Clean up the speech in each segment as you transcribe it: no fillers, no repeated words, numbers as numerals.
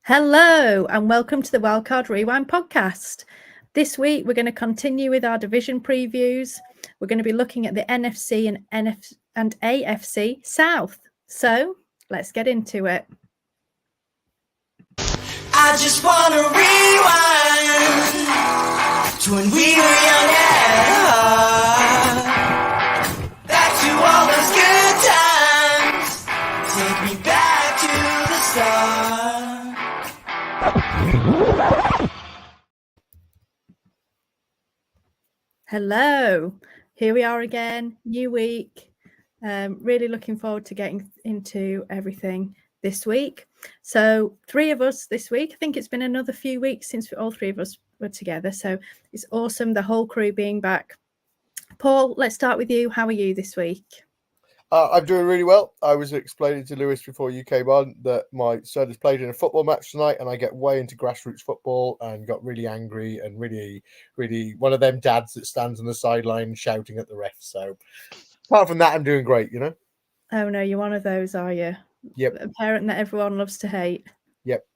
Hello and welcome to the Wildcard Rewind podcast. This week we're going to continue with our division previews. We're going to be looking at the NFC and AFC South. So let's get into it. I just want to rewind to when we were young at heart. Back to all those good times. Take me back to the start. Hello, here we are again, new week. Really looking forward to getting into everything this week. So 3 of us this week. I think it's been another few weeks since all 3 of us were together. So it's awesome, the whole crew being back. Paul, let's start with you. How are you this week? I'm doing really well. I was explaining to Lewis before you came on that my son has played in a football match tonight, and I get way into grassroots football and got really angry and really one of them dads that stands on the sideline shouting at the ref. So apart from that, I'm doing great, you know? Oh no, you're one of those, are you? Yep. A parent that everyone loves to hate. Yep.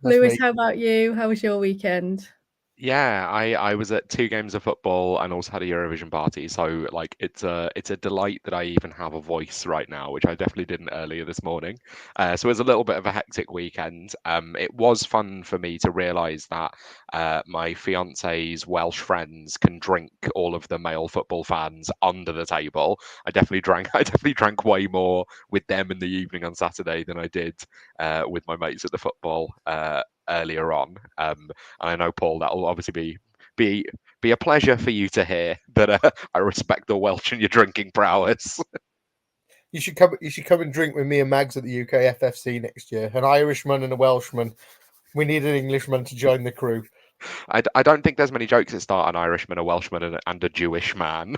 Lewis, how about you? How was your weekend? Yeah, I was at 2 games of football and also had a Eurovision party. So like it's a delight that I even have a voice right now, which I definitely didn't earlier this morning. So it was a little bit of a hectic weekend. It was fun for me to realise that my fiance's Welsh friends can drink all of the male football fans under the table. I definitely drank way more with them in the evening on Saturday than I did with my mates at the football earlier on. And I know, Paul, that'll obviously be a pleasure for you to hear that I respect the Welsh and your drinking prowess. You should come and drink with me and Mags at the UK FFC next year. An Irishman and a Welshman. We need an Englishman to join the crew. I don't think there's many jokes that start an Irishman, a Welshman, and a Jewish man.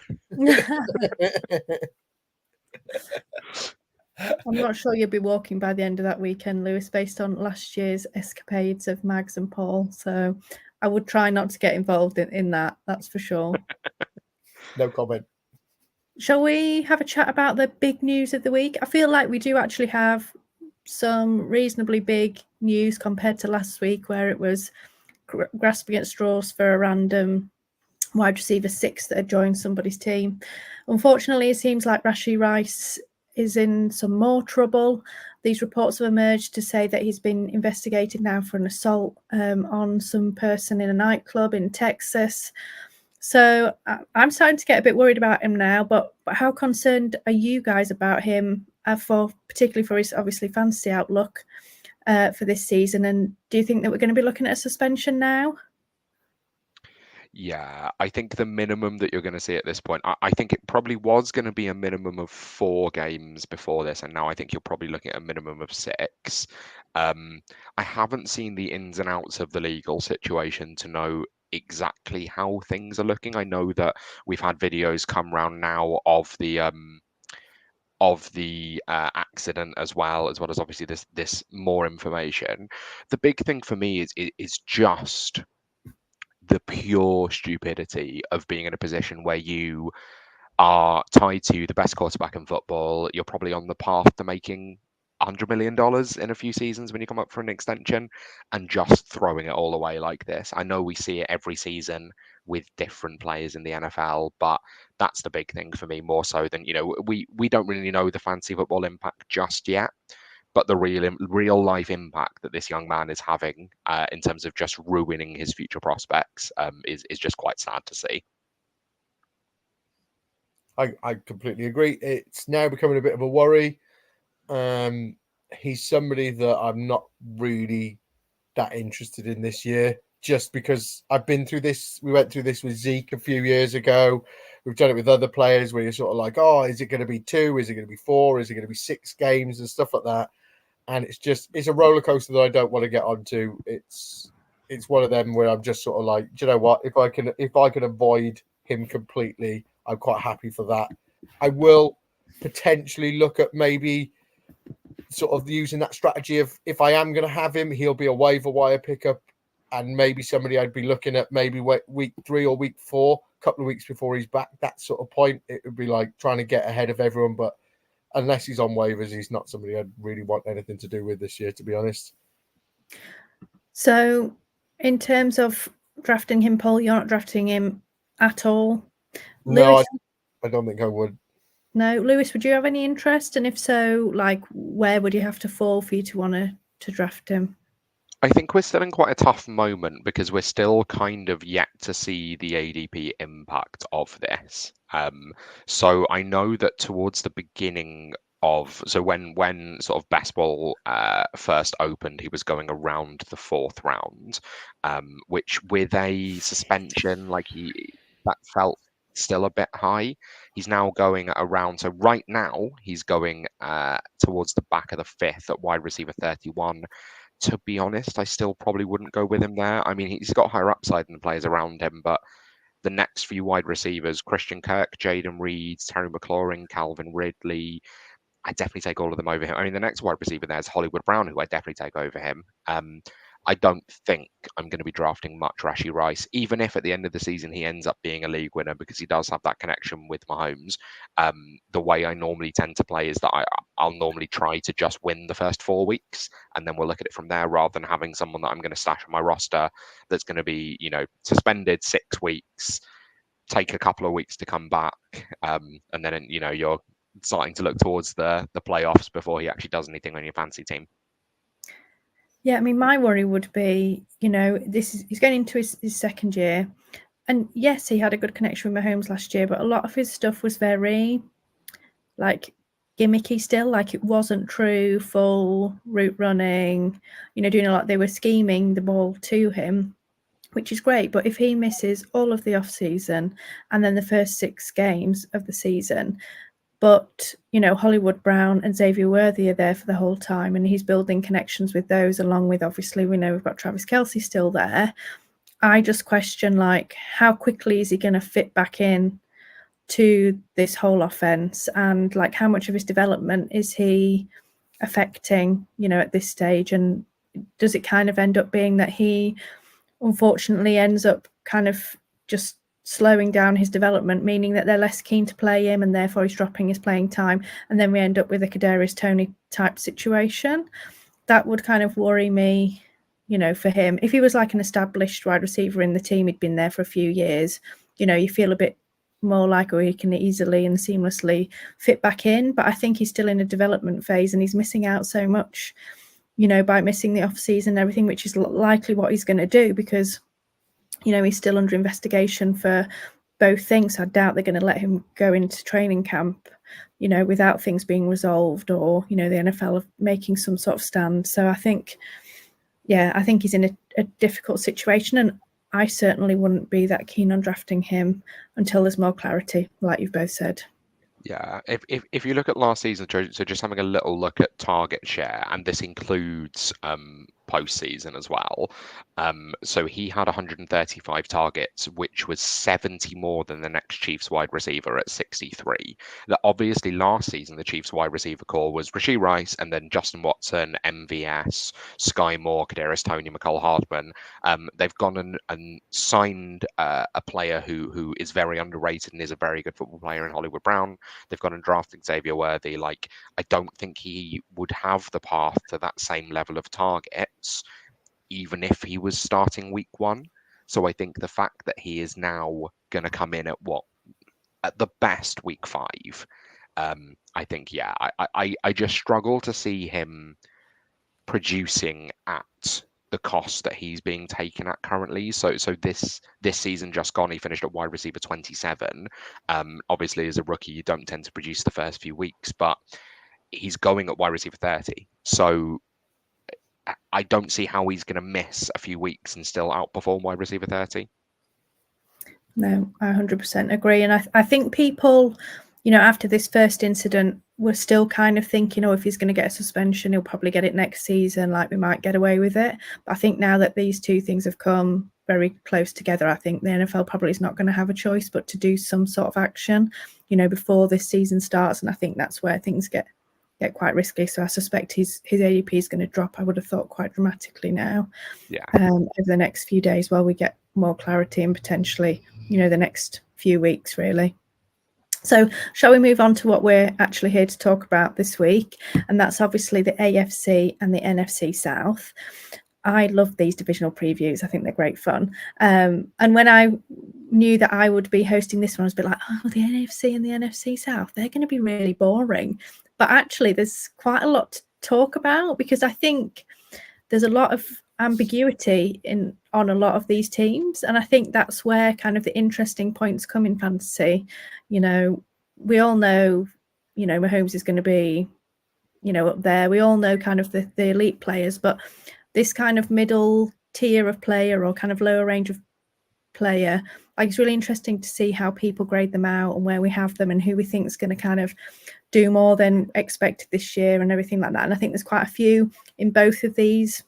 I'm not sure you'll be walking by the end of that weekend, Lewis, based on last year's escapades of Mags and Paul. So I would try not to get involved in that, that's for sure. No comment. Shall we have a chat about the big news of the week? I feel like we do actually have some reasonably big news compared to last week, where it was grasping at straws for a random wide receiver 6 that had joined somebody's team. Unfortunately, it seems like Rashee Rice is in some more trouble. These reports have emerged to say that he's been investigated now for an assault on some person in a nightclub in Texas. So I'm starting to get a bit worried about him now, but how concerned are you guys about him, particularly for his obviously fantasy outlook for this season? And do you think that we're going to be looking at a suspension now? Yeah, I think the minimum that you're going to see at this point, I think it probably was going to be a minimum of 4 games before this, and now I think you're probably looking at a minimum of 6. I haven't seen the ins and outs of the legal situation to know exactly how things are looking. I know that we've had videos come around now of the accident as well as obviously this more information. The big thing for me is just the pure stupidity of being in a position where you are tied to the best quarterback in football. You're probably on the path to making $100 million in a few seasons when you come up for an extension, and just throwing it all away like this. I know we see it every season with different players in the NFL, but that's the big thing for me, more so than, we don't really know the fantasy football impact just yet. But the real life impact that this young man is having in terms of just ruining his future prospects is just quite sad to see. I completely agree. It's now becoming a bit of a worry. He's somebody that I'm not really that interested in this year, just because I've been through this. We went through this with Zeke a few years ago. We've done it with other players where you're sort of like, oh, is it going to be 2? Is it going to be 4? Is it going to be 6 games and stuff like that? And it's a roller coaster that I don't want to get onto. It's one of them where I'm just sort of like, do you know what? If I can avoid him completely, I'm quite happy for that. I will potentially look at maybe sort of using that strategy of, if I am going to have him, he'll be a waiver wire pickup, and maybe somebody I'd be looking at maybe week 3 or week 4, a couple of weeks before he's back. That sort of point, it would be like trying to get ahead of everyone, but unless he's on waivers, he's not somebody I'd really want anything to do with this year, to be honest. So, in terms of drafting him, Paul, you're not drafting him at all. No, Lewis, I don't think I would. no. Lewis, would you have any interest? And if so, like, where would you have to fall for you to want to draft him? I think we're still in quite a tough moment because we're still kind of yet to see the ADP impact of this. So I know that towards the beginning so when sort of best ball first opened, he was going around the 4th round, which with a suspension, that felt still a bit high. He's now going around. So right now he's going towards the back of the 5th at wide receiver 31. To be honest, I still probably wouldn't go with him there. I mean, he's got higher upside than the players around him, but the next few wide receivers, Christian Kirk, Jaden Reed, Terry McLaurin, Calvin Ridley, I definitely take all of them over him. I mean, the next wide receiver there is Hollywood Brown, who I definitely take over him. I don't think I'm going to be drafting much Rashee Rice, even if at the end of the season he ends up being a league winner because he does have that connection with Mahomes. The way I normally tend to play is that I'll normally try to just win the first 4 weeks, and then we'll look at it from there rather than having someone that I'm going to stash on my roster that's going to be, suspended 6 weeks, take a couple of weeks to come back, and then, you're starting to look towards the playoffs before he actually does anything on your fantasy team. Yeah, I mean, my worry would be, he's going into his 2nd year. And yes, he had a good connection with Mahomes last year, but a lot of his stuff was very, gimmicky still. It wasn't true, full route running, doing a lot. They were scheming the ball to him, which is great. But if he misses all of the off-season and then the first 6 games of the season, but, Hollywood Brown and Xavier Worthy are there for the whole time, and he's building connections with those, along with, obviously, we know we've got Travis Kelce still there. I just question, how quickly is he going to fit back in to this whole offense, and, how much of his development is he affecting, at this stage? And does it kind of end up being that he, unfortunately, ends up kind of just slowing down his development, meaning that they're less keen to play him and therefore he's dropping his playing time, and then we end up with a Kadarius Toney type situation? That would kind of worry me, for him. If he was an established wide receiver in the team, he'd been there for a few years, you feel a bit more he can easily and seamlessly fit back in. But I think he's still in a development phase, and he's missing out so much, by missing the off season and everything, which is likely what he's going to do because he's still under investigation for both things. I doubt they're going to let him go into training camp, without things being resolved, or, the NFL making some sort of stand. So I think he's in a difficult situation, and I certainly wouldn't be that keen on drafting him until there's more clarity, like you've both said. Yeah, if you look at last season, so just having a little look at target share, and this includes postseason as well. So he had 135 targets, which was 70 more than the next Chiefs wide receiver at 63. That obviously last season the Chiefs wide receiver core was Rashee Rice, and then Justin Watson, MVS, Sky Moore, Kadarius Toney, McCole Hardman. They've gone and signed a player who is very underrated and is a very good football player in Hollywood Brown. They've gone and drafted Xavier Worthy. I don't think he would have the path to that same level of targets, even if he was starting week 1. So I think the fact that he is now going to come in at the best week 5, I think, I just struggle to see him producing at the cost that he's being taken at currently. So this season just gone, he finished at wide receiver 27. Obviously, as a rookie, you don't tend to produce the first few weeks, but he's going at wide receiver 30. So I don't see how he's going to miss a few weeks and still outperform wide receiver 30. No, I 100% agree. And I think people, after this first incident, were still kind of thinking, if he's going to get a suspension, he'll probably get it next season, we might get away with it. But I think now that these two things have come very close together, I think the NFL probably is not going to have a choice but to do some sort of action, before this season starts. And I think that's where things get quite risky. So I suspect his ADP is going to drop, I would have thought, quite dramatically now. Yeah. Over the next few days while we get more clarity, and potentially, the next few weeks, really. So shall we move on to what we're actually here to talk about this week? And that's obviously the AFC and the NFC South. I love these divisional previews. I think they're great fun. And when I knew that I would be hosting this one, I was a bit like, oh, the NFC and the NFC South, they're going to be really boring. But actually, there's quite a lot to talk about, because I think there's a lot of ambiguity on a lot of these teams. And I think that's where kind of the interesting points come in fantasy. You know, we all know, you know, Mahomes is going to be, you know, up there. We all know kind of the elite players, but this kind of middle tier of player or kind of lower range of player, like, it's really interesting to see how people grade them out and where we have them and who we think is going to kind of do more than expected this year and everything like that. And I think there's quite a few in both of these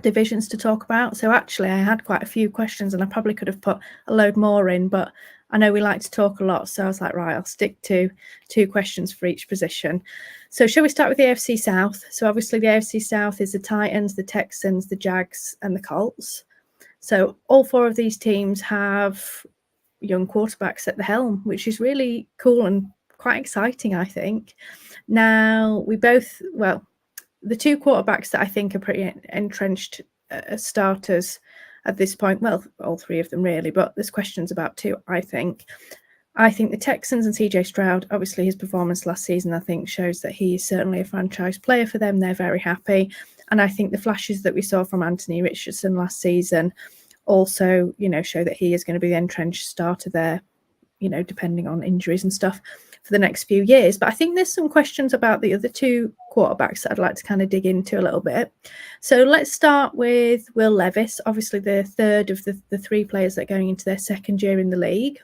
divisions to talk about. So actually I had quite a few questions, and I probably could have put a load more in, but I know we like to talk a lot, so I was like, right, I'll stick to 2 questions for each position. So shall we start with the AFC South? So obviously the AFC South is the Titans, the Texans, the Jags, and the Colts. So all 4 of these teams have young quarterbacks at the helm, which is really cool and quite exciting, I think. Now, the 2 quarterbacks that I think are pretty entrenched starters at this point, well, all 3 of them really, but there's questions about 2, I think. I think the Texans and CJ Stroud, obviously his performance last season, I think shows that he is certainly a franchise player for them. They're very happy. And I think the flashes that we saw from Anthony Richardson last season also, you know, show that he is going to be the entrenched starter there, you know, depending on injuries and stuff for the next few years. But I think there's some questions about the other 2 quarterbacks that I'd like to kind of dig into a little bit. So let's start with Will Levis, obviously the third of the 3 players that are going into their second year in the league.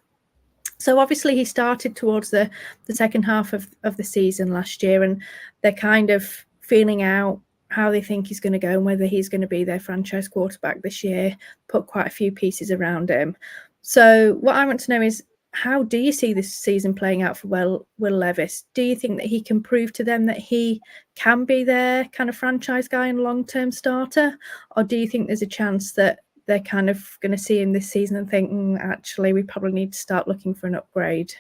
So obviously he started towards the second half of the season last year, and they're kind of feeling out how they think he's going to go and whether he's going to be their franchise quarterback this year, put quite a few pieces around him. So what I want to know is, how do you see this season playing out for Will Levis? Do you think that he can prove to them that he can be their kind of franchise guy and long-term starter? Or do you think there's a chance that they're kind of going to see him this season and think, actually, we probably need to start looking for an upgrade?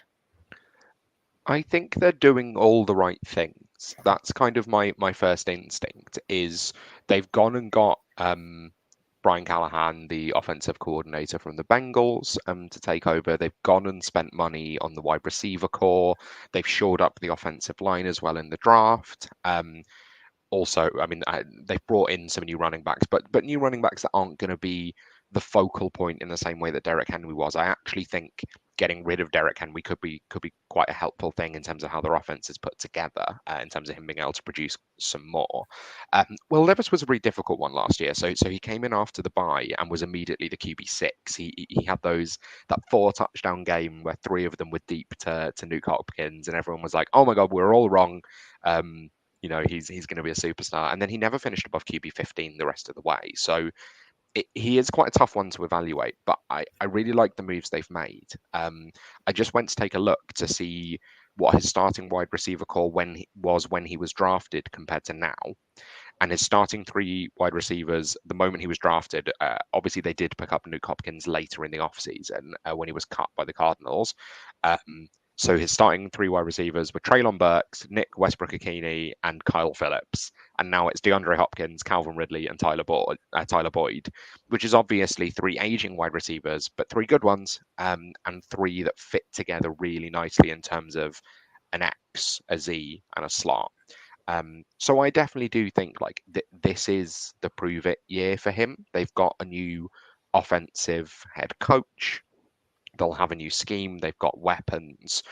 I think they're doing all the right things. That's kind of my first instinct, is they've gone and got Brian Callahan, the offensive coordinator from the Bengals, to take over. They've gone and spent money on the wide receiver core. They've shored up the offensive line as well in the draft. Also, I mean, they've brought in some new running backs, but new running backs that aren't going to be the focal point in the same way that Derrick Henry was. I actually think getting rid of Derrick Henry could be quite a helpful thing in terms of how their offense is put together, in terms of him being able to produce some more. Well, Levis was a really difficult one last year, so he came in after the bye and was immediately the QB6. He had that 4 touchdown game where 3 of them were deep to Nuke Hopkins, and everyone was like, "Oh my God, we're all wrong." You know, he's going to be a superstar, and then he never finished above QB 15 the rest of the way. So he is quite a tough one to evaluate, but I really like the moves they've made. I just went to take a look to see what his starting wide receiver core when he was drafted compared to now. And his starting 3 wide receivers, the moment he was drafted, obviously they did pick up Nuke Hopkins later in the offseason when he was cut by the Cardinals. So his starting 3 wide receivers were Treylon Burks, Nick Westbrook-Ikini, and Kyle Phillips. And now it's DeAndre Hopkins, Calvin Ridley, and Tyler Boyd, which is obviously 3 aging wide receivers, but 3 good ones, and 3 that fit together really nicely in terms of an X, a Z, and a slot. So I definitely do think like this is the prove it year for him. They've got a new offensive head coach. They'll have a new scheme. They've got weapons.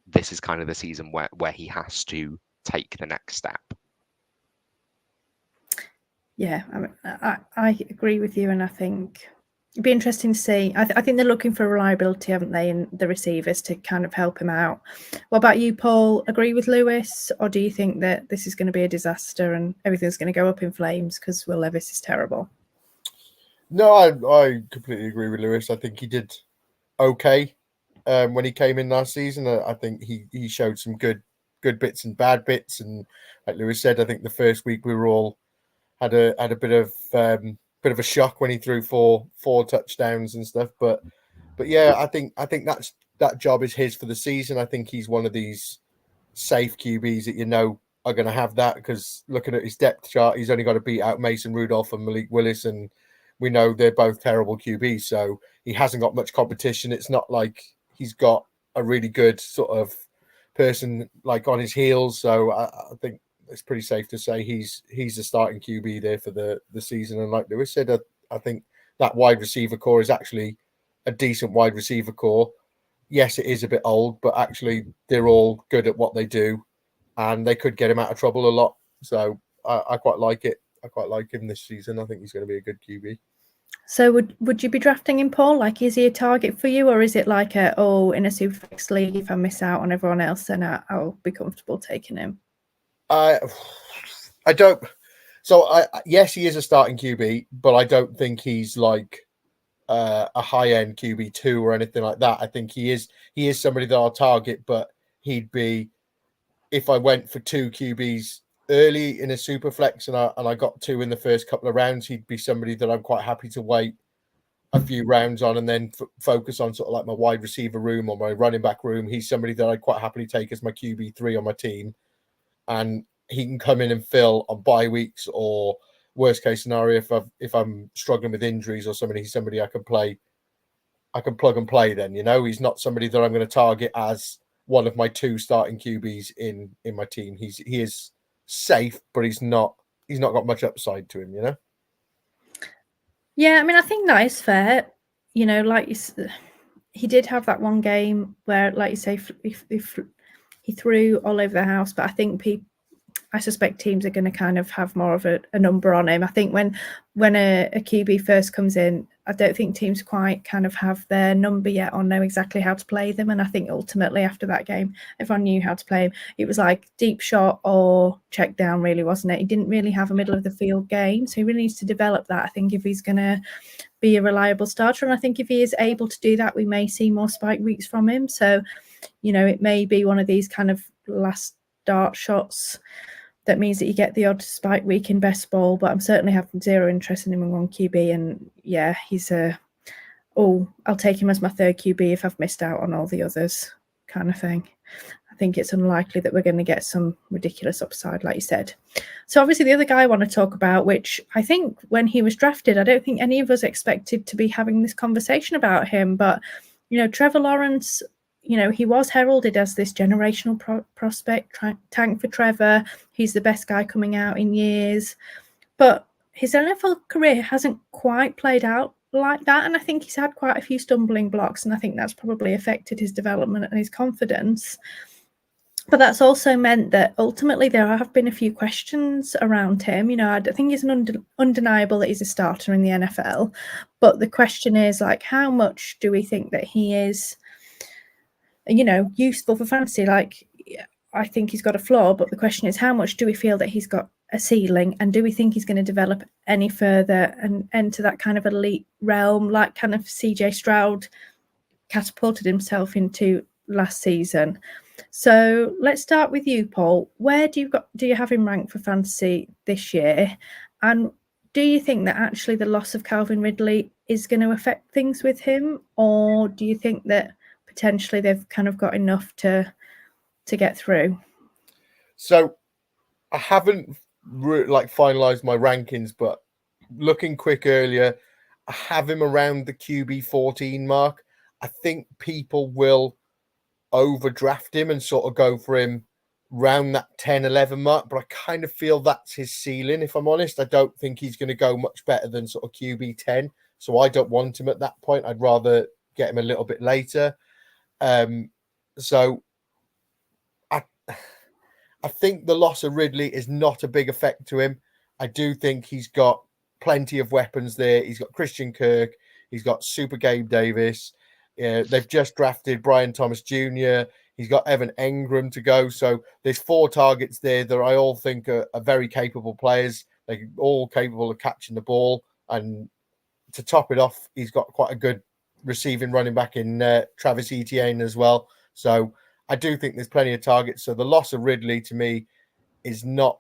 This is kind of the season where he has to take the next step. Yeah, I agree with you, and I think it'd be interesting to see. I think they're looking for reliability, haven't they, in the receivers to kind of help him out. What about you, Paul? Agree with Lewis, or do you think that this is going to be a disaster and everything's going to go up in flames because Will Levis is terrible? No, I completely agree with Lewis. I think he did okay when he came in last season. I think he showed some good bits and bad bits, and like Lewis said, I think the first week we were all had a bit of a shock when he threw four touchdowns and stuff. But yeah, I think that job is his for the season. I think he's one of these safe QBs that are going to have that, because looking at his depth chart, he's only got to beat out Mason Rudolph and Malik Willis, and we know they're both terrible QBs, so he hasn't got much competition. It's not like he's got a really good sort of person like on his heels, so I think it's pretty safe to say he's the starting QB there for the season. And like Lewis said, I think that wide receiver core is actually a decent wide receiver core. Yes, it is a bit old, but actually they're all good at what they do, and they could get him out of trouble a lot. So I quite like it. I quite like him this season. I think he's going to be a good QB. So would you be drafting him, Paul? Like, is he a target for you, or is it like in a Superflex league, if I miss out on everyone else, then I'll be comfortable taking him? I don't. So yes, he is a starting QB, but I don't think he's like a high-end QB2 or anything like that. I think he is somebody that I'll target, but he'd be, if I went for 2 QBs early in a super flex and I got 2 in the first couple of rounds, he'd be somebody that I'm quite happy to wait a few rounds on and then focus on sort of like my wide receiver room or my running back room. He's somebody that I'd quite happily take as my QB3 on my team, and he can come in and fill on bye weeks, or worst case scenario, if I'm struggling with injuries or somebody, he's somebody I can plug and play. Then, you know, he's not somebody that I'm going to target as one of my 2 starting QBs in my team. He is safe, but he's not got much upside to him, you know. Yeah, I mean, I think that is fair. You know, like he did have that one game where, like you say, he threw all over the house, but I think I suspect teams are going to kind of have more of a number on him. I think when a QB first comes in, I don't think teams quite kind of have their number yet or know exactly how to play them. And I think ultimately after that game, everyone knew how to play him. It was like deep shot or check down, really, wasn't it? He didn't really have a middle of the field game. So he really needs to develop that, I think, if he's going to be a reliable starter. And I think if he is able to do that, we may see more spike weeks from him. So, you know, it may be one of these kind of last dart shots that means that you get the odd spike week in best ball, but I'm certainly having zero interest in him in one QB. And yeah, he's I'll take him as my 3rd QB if I've missed out on all the others kind of thing. I think it's unlikely that we're going to get some ridiculous upside, like you said. So obviously the other guy I want to talk about, which I think when he was drafted, I don't think any of us expected to be having this conversation about him, but, you know, Trevor Lawrence, you know, he was heralded as this generational prospect, tank for Trevor. He's the best guy coming out in years. But his NFL career hasn't quite played out like that. And I think he's had quite a few stumbling blocks. And I think that's probably affected his development and his confidence. But that's also meant that ultimately there have been a few questions around him. You know, I think it's undeniable that he's a starter in the NFL. But the question is, like, how much do we think that he is, you know, useful for fantasy? Like, I think he's got a flaw, but the question is, how much do we feel that he's got a ceiling, and do we think he's going to develop any further and enter that kind of elite realm, like kind of CJ Stroud catapulted himself into last season? So let's start with you, Paul. Where do you have him ranked for fantasy this year? And do you think that actually the loss of Calvin Ridley is going to affect things with him, or do you think that potentially they've kind of got enough to get through? So I haven't finalized my rankings, but looking quick earlier, I have him around the QB 14 mark. I think people will overdraft him and sort of go for him round that 10-11 mark, but I kind of feel that's his ceiling, if I'm honest. I don't think he's going to go much better than sort of QB 10, so I don't want him at that point. I'd rather get him a little bit later. So I think the loss of Ridley is not a big effect to him. I do think he's got plenty of weapons there. He's got Christian Kirk. He's got Super Gabe Davis. They've just drafted Brian Thomas Jr. He's got Evan Engram to go. So there's 4 targets there that I all think are very capable players. They're all capable of catching the ball. And to top it off, he's got quite a good receiving running back in Travis Etienne as well. So I do think there's plenty of targets. So the loss of Ridley to me is not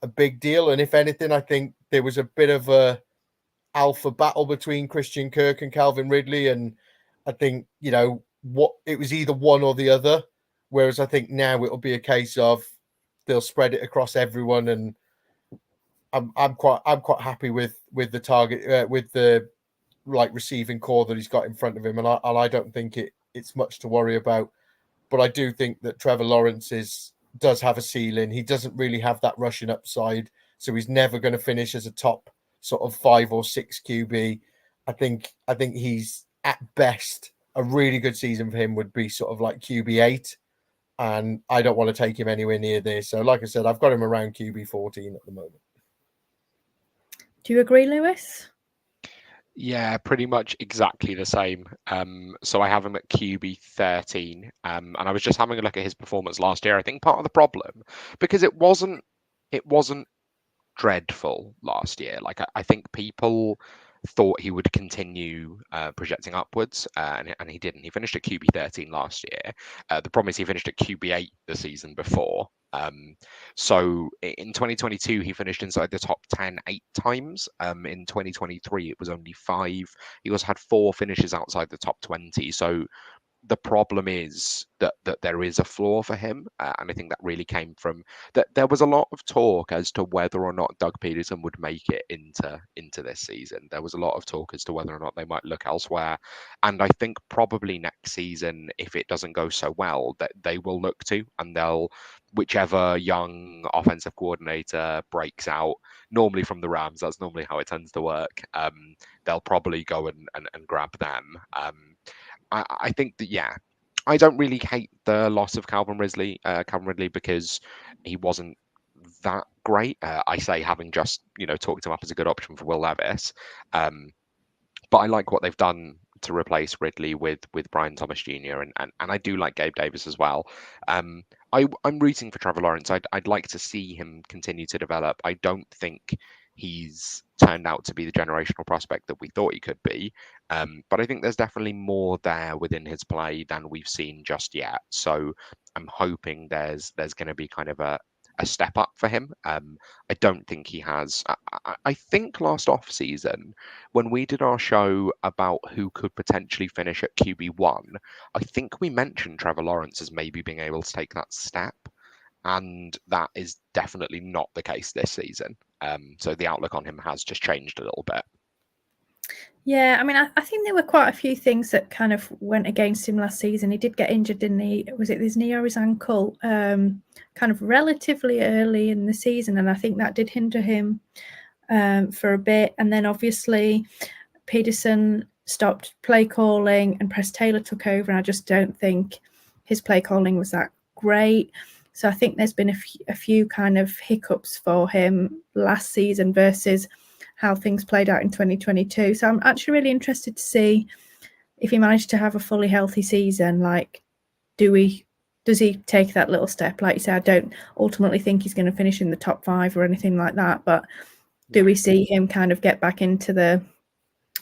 a big deal. And if anything, I think there was a bit of a alpha battle between Christian Kirk and Calvin Ridley. And I think, you know, it was either one or the other. Whereas I think now it'll be a case of they'll spread it across everyone, and I'm quite happy with the target with the receiving core that he's got in front of him, and I don't think it's much to worry about. But I do think that Trevor Lawrence does have a ceiling. He doesn't really have that rushing upside, so he's never going to finish as a top sort of 5 or 6 QB. I think he's at best a really good season for him would be sort of like QB 8, and I don't want to take him anywhere near there. So, like I said, I've got him around QB 14 at the moment. Do you agree, Lewis? Yeah, pretty much exactly the same. So I have him at QB 13, and I was just having a look at his performance last year. I think part of the problem, because it wasn't dreadful last year. Like I think people thought he would continue projecting upwards, and he didn't. He finished at QB 13 last year. The problem is he finished at QB 8 the season before. So in 2022, he finished inside the top 10 8 times. In 2023, it was only 5. He also had 4 finishes outside the top 20. So the problem is that there is a flaw for him, and I think that really came from that. There was a lot of talk as to whether or not Doug Peterson would make it into this season. There was a lot of talk as to whether or not they might look elsewhere, and I think probably next season, if it doesn't go so well, that they will look to, and whichever young offensive coordinator breaks out, normally from the Rams, that's normally how it tends to work. They'll probably go and grab them. I think that, yeah, I don't really hate the loss of Calvin Ridley because he wasn't that great. I say having just, talked him up as a good option for Will Levis. But I like what they've done to replace Ridley with Brian Thomas Jr. and I do like Gabe Davis as well. I'm rooting for Trevor Lawrence. I'd like to see him continue to develop. I don't think he's turned out to be the generational prospect that we thought he could be. But I think there's definitely more there within his play than we've seen just yet. So I'm hoping there's going to be kind of a step up for him. I don't think he has. I think last off season, when we did our show about who could potentially finish at QB1, I think we mentioned Trevor Lawrence as maybe being able to take that step. And that is definitely not the case this season. So the outlook on him has just changed a little bit. Yeah, I mean, I think there were quite a few things that kind of went against him last season. He did get injured, didn't he? Was it his knee or his ankle? Kind of relatively early in the season, and I think that did hinder him for a bit. And then obviously Peterson stopped play calling and Press Taylor took over, and I just don't think his play calling was that great. So I think there's been a few kind of hiccups for him last season versus how things played out in 2022. So I'm actually really interested to see if he managed to have a fully healthy season. Like, does he take that little step? Like you say, I don't ultimately think he's going to finish in the top 5 or anything like that, but do we see him kind of get back into the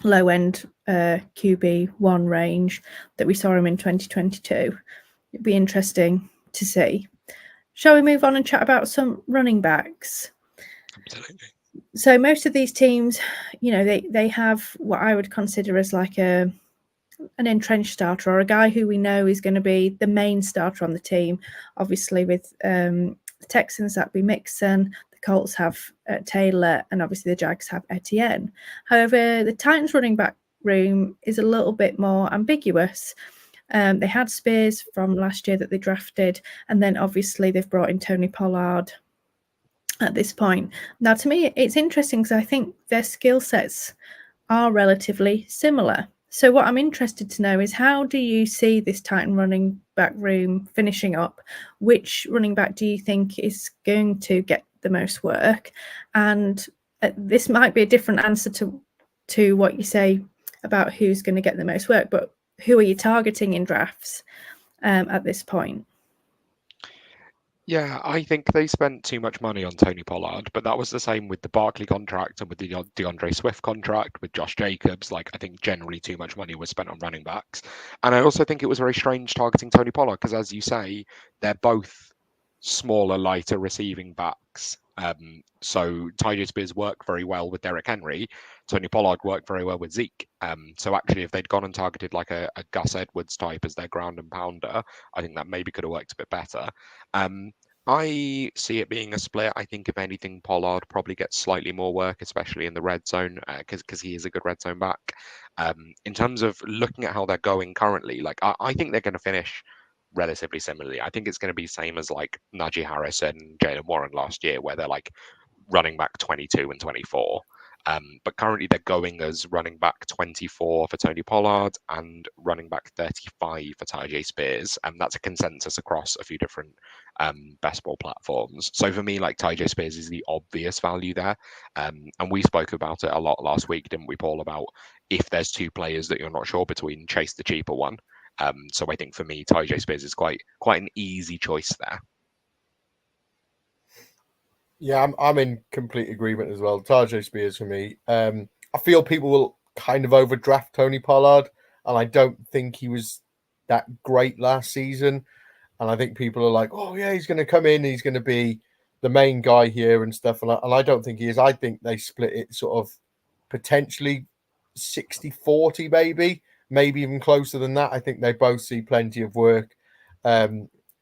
low end QB1 range that we saw him in 2022? It'd be interesting to see. Shall we move on and chat about some running backs? Absolutely. So most of these teams, they have what I would consider as like an entrenched starter, or a guy who we know is going to be the main starter on the team. Obviously with the Texans, that'd be Mixon, the Colts have Taylor, and obviously the Jags have Etienne. However, the Titans running back room is a little bit more ambiguous. They had Spears from last year that they drafted, and then obviously they've brought in Tony Pollard at this point. Now, to me, it's interesting because I think their skill sets are relatively similar. So what I'm interested to know is, how do you see this Titan running back room finishing up? Which running back do you think is going to get the most work? And this might be a different answer to what you say about who's going to get the most work, but who are you targeting in drafts at this point? Yeah, I think they spent too much money on Tony Pollard, but that was the same with the Barkley contract and with the DeAndre Swift contract, with Josh Jacobs. Like, I think generally too much money was spent on running backs. And I also think it was very strange targeting Tony Pollard because, as you say, they're both smaller, lighter receiving backs. So Tyjae Spears worked very well with Derrick Henry. Tony Pollard worked very well with Zeke. So actually, if they'd gone and targeted like a Gus Edwards type as their ground and pounder, I think that maybe could have worked a bit better. I see it being a split. I think if anything, Pollard probably gets slightly more work, especially in the red zone, because he is a good red zone back. In terms of looking at how they're going currently, like I think they're going to finish relatively similarly. I think it's going to be same as like Najee Harris and Jalen Warren last year, where they're like running back 22 and 24. But currently they're going as running back 24 for Tony Pollard and running back 35 for Tajay Spears. And that's a consensus across a few different best ball platforms. So for me, like Tajay Spears is the obvious value there. And we spoke about it a lot last week, didn't we, Paul, about if there's two players that you're not sure between, chase the cheaper one. So I think for me, Tajay Spears is quite an easy choice there. Yeah, I'm in complete agreement as well. Tajay Spears for me. I feel people will kind of overdraft Tony Pollard, and I don't think he was that great last season. And I think people are like, oh, yeah, he's going to come in, he's going to be the main guy here and stuff. And I don't think he is. I think they split it sort of potentially 60-40, maybe even closer than that. I think they both see plenty of work.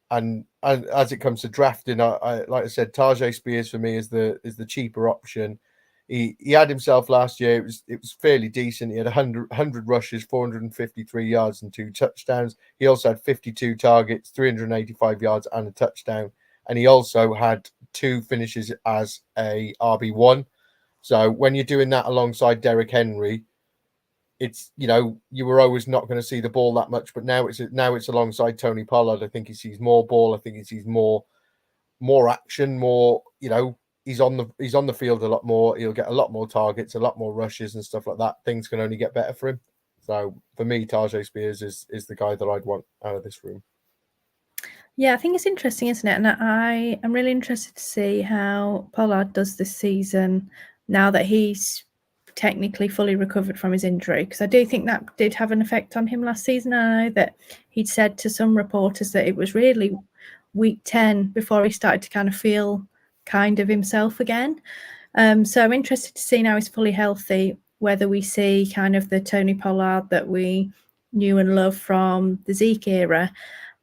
And as it comes to drafting, I like I said, Tajay Spears for me is the cheaper option. He had himself last year. It was fairly decent. He had 100 rushes, 453 yards, and 2 touchdowns. He also had 52 targets, 385 yards, and a touchdown. And he also had 2 finishes as a RB1. So when you're doing that alongside Derrick Henry, it's, you were always not going to see the ball that much, but now it's alongside Tony Pollard. I think he sees more ball. I think he sees more action, more, he's on the field a lot more. He'll get a lot more targets, a lot more rushes and stuff like that. Things can only get better for him. So for me, Tajay Spears is the guy that I'd want out of this room. Yeah, I think it's interesting, isn't it? And I am really interested to see how Pollard does this season now that he's technically fully recovered from his injury, because I do think that did have an effect on him last season. I know that he'd said to some reporters that it was really week 10 before he started to kind of feel kind of himself again. So I'm interested to see now he's fully healthy, whether we see kind of the Tony Pollard that we knew and loved from the Zeke era.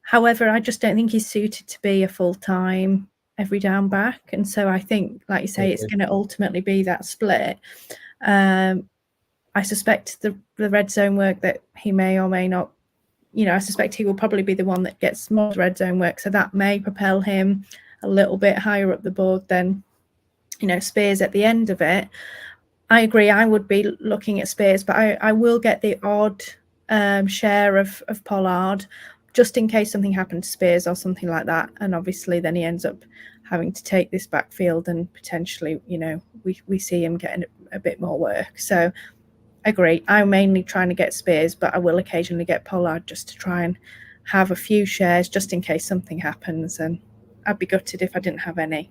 However, I just don't think he's suited to be a full-time every down back. And so I think, like you say, it's going to ultimately be that split. I suspect the red zone work that he may or may not, I suspect he will probably be the one that gets more red zone work. So that may propel him a little bit higher up the board than, Spears at the end of it. I agree. I would be looking at Spears, but I will get the odd share of Pollard just in case something happened to Spears or something like that. And obviously then he ends up having to take this backfield and potentially, we see him getting a bit more work. So I agree. I'm mainly trying to get Spears, but I will occasionally get Pollard just to try and have a few shares just in case something happens. And I'd be gutted if I didn't have any.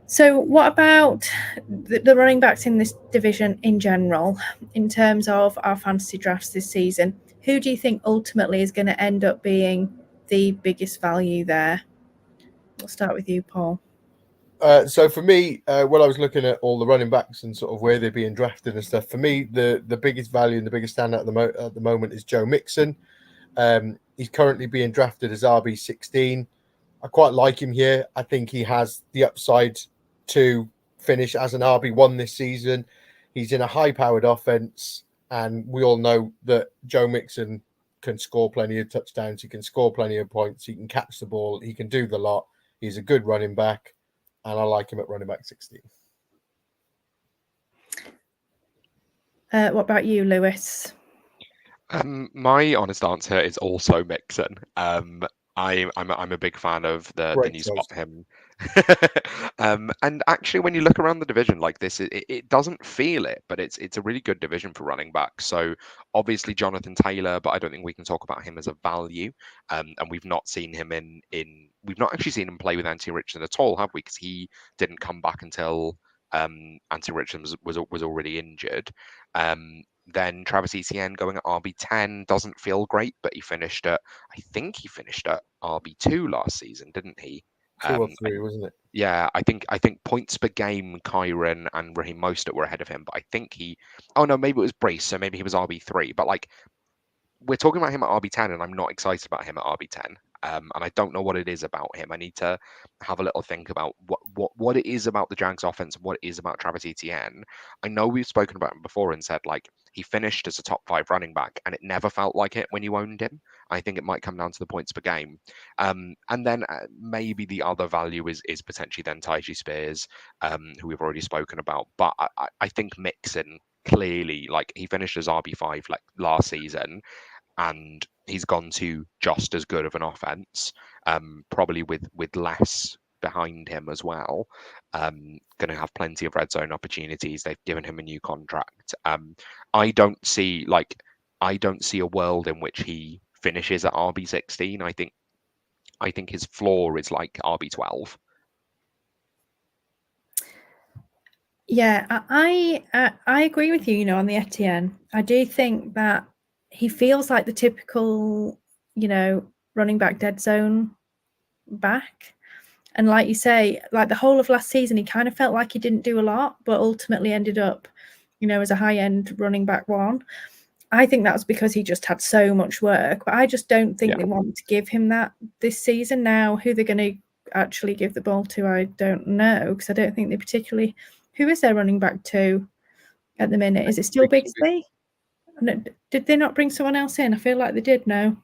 So what about the running backs in this division in general, in terms of our fantasy drafts this season? Who do you think ultimately is going to end up being the biggest value there? We'll start with you, Paul. So for me, when I was looking at all the running backs and sort of where they're being drafted and stuff, for me, the biggest value and the biggest standout at the moment is Joe Mixon. He's currently being drafted as RB16. I quite like him here. I think he has the upside to finish as an RB1 this season. He's in a high-powered offense, and we all know that Joe Mixon can score plenty of touchdowns. He can score plenty of points. He can catch the ball. He can do the lot. He's a good running back, and I like him at running back 16. What about you, Lewis? My honest answer is also Mixon. I'm a big fan of the new spot for him. And actually, when you look around the division like this, it doesn't feel it, but it's a really good division for running back. So obviously Jonathan Taylor, but I don't think we can talk about him as a value. And we've not seen him we've not actually seen him play with Anthony Richardson at all, have we? Because he didn't come back until Anthony Richardson was already injured. Then Travis Etienne going at RB10 doesn't feel great, but I think he finished at RB2 last season, didn't he? 2 or 3, wasn't it? Yeah, I think points per game, Kyron and Raheem Mostert were ahead of him, but I think maybe it was Brees, so maybe he was RB3. But we're talking about him at RB10, and I'm not excited about him at RB10. and I don't know what it is about him. I need to have a little think about what it is about the Jags offense and what it is about Travis Etienne. I know we've spoken about him before and said like he finished as a top 5 running back, and it never felt like it when you owned him. I think it might come down to the points per game. And then maybe the other value is potentially then Tyjae Spears, who we've already spoken about. But I think Mixon clearly, like he finished as RB5 like last season, and he's gone to just as good of an offense, probably with less behind him as well. Going to have plenty of red zone opportunities. They've given him a new contract. I don't see a world in which he finishes at RB16. I think his floor is like RB12. Yeah, I agree with you, on the Etienne. I do think that he feels like the typical, running back dead zone back. And like you say, like the whole of last season, he kind of felt like he didn't do a lot, but ultimately ended up, as a high-end running back one. I think that was because he just had so much work, but I just don't think they want to give him that this season. Now, who they're going to actually give the ball to, I don't know, because I don't think they particularly... Who is their running back to at the minute? Is it still Bigsby? Did they not bring someone else in? I feel like they did, no.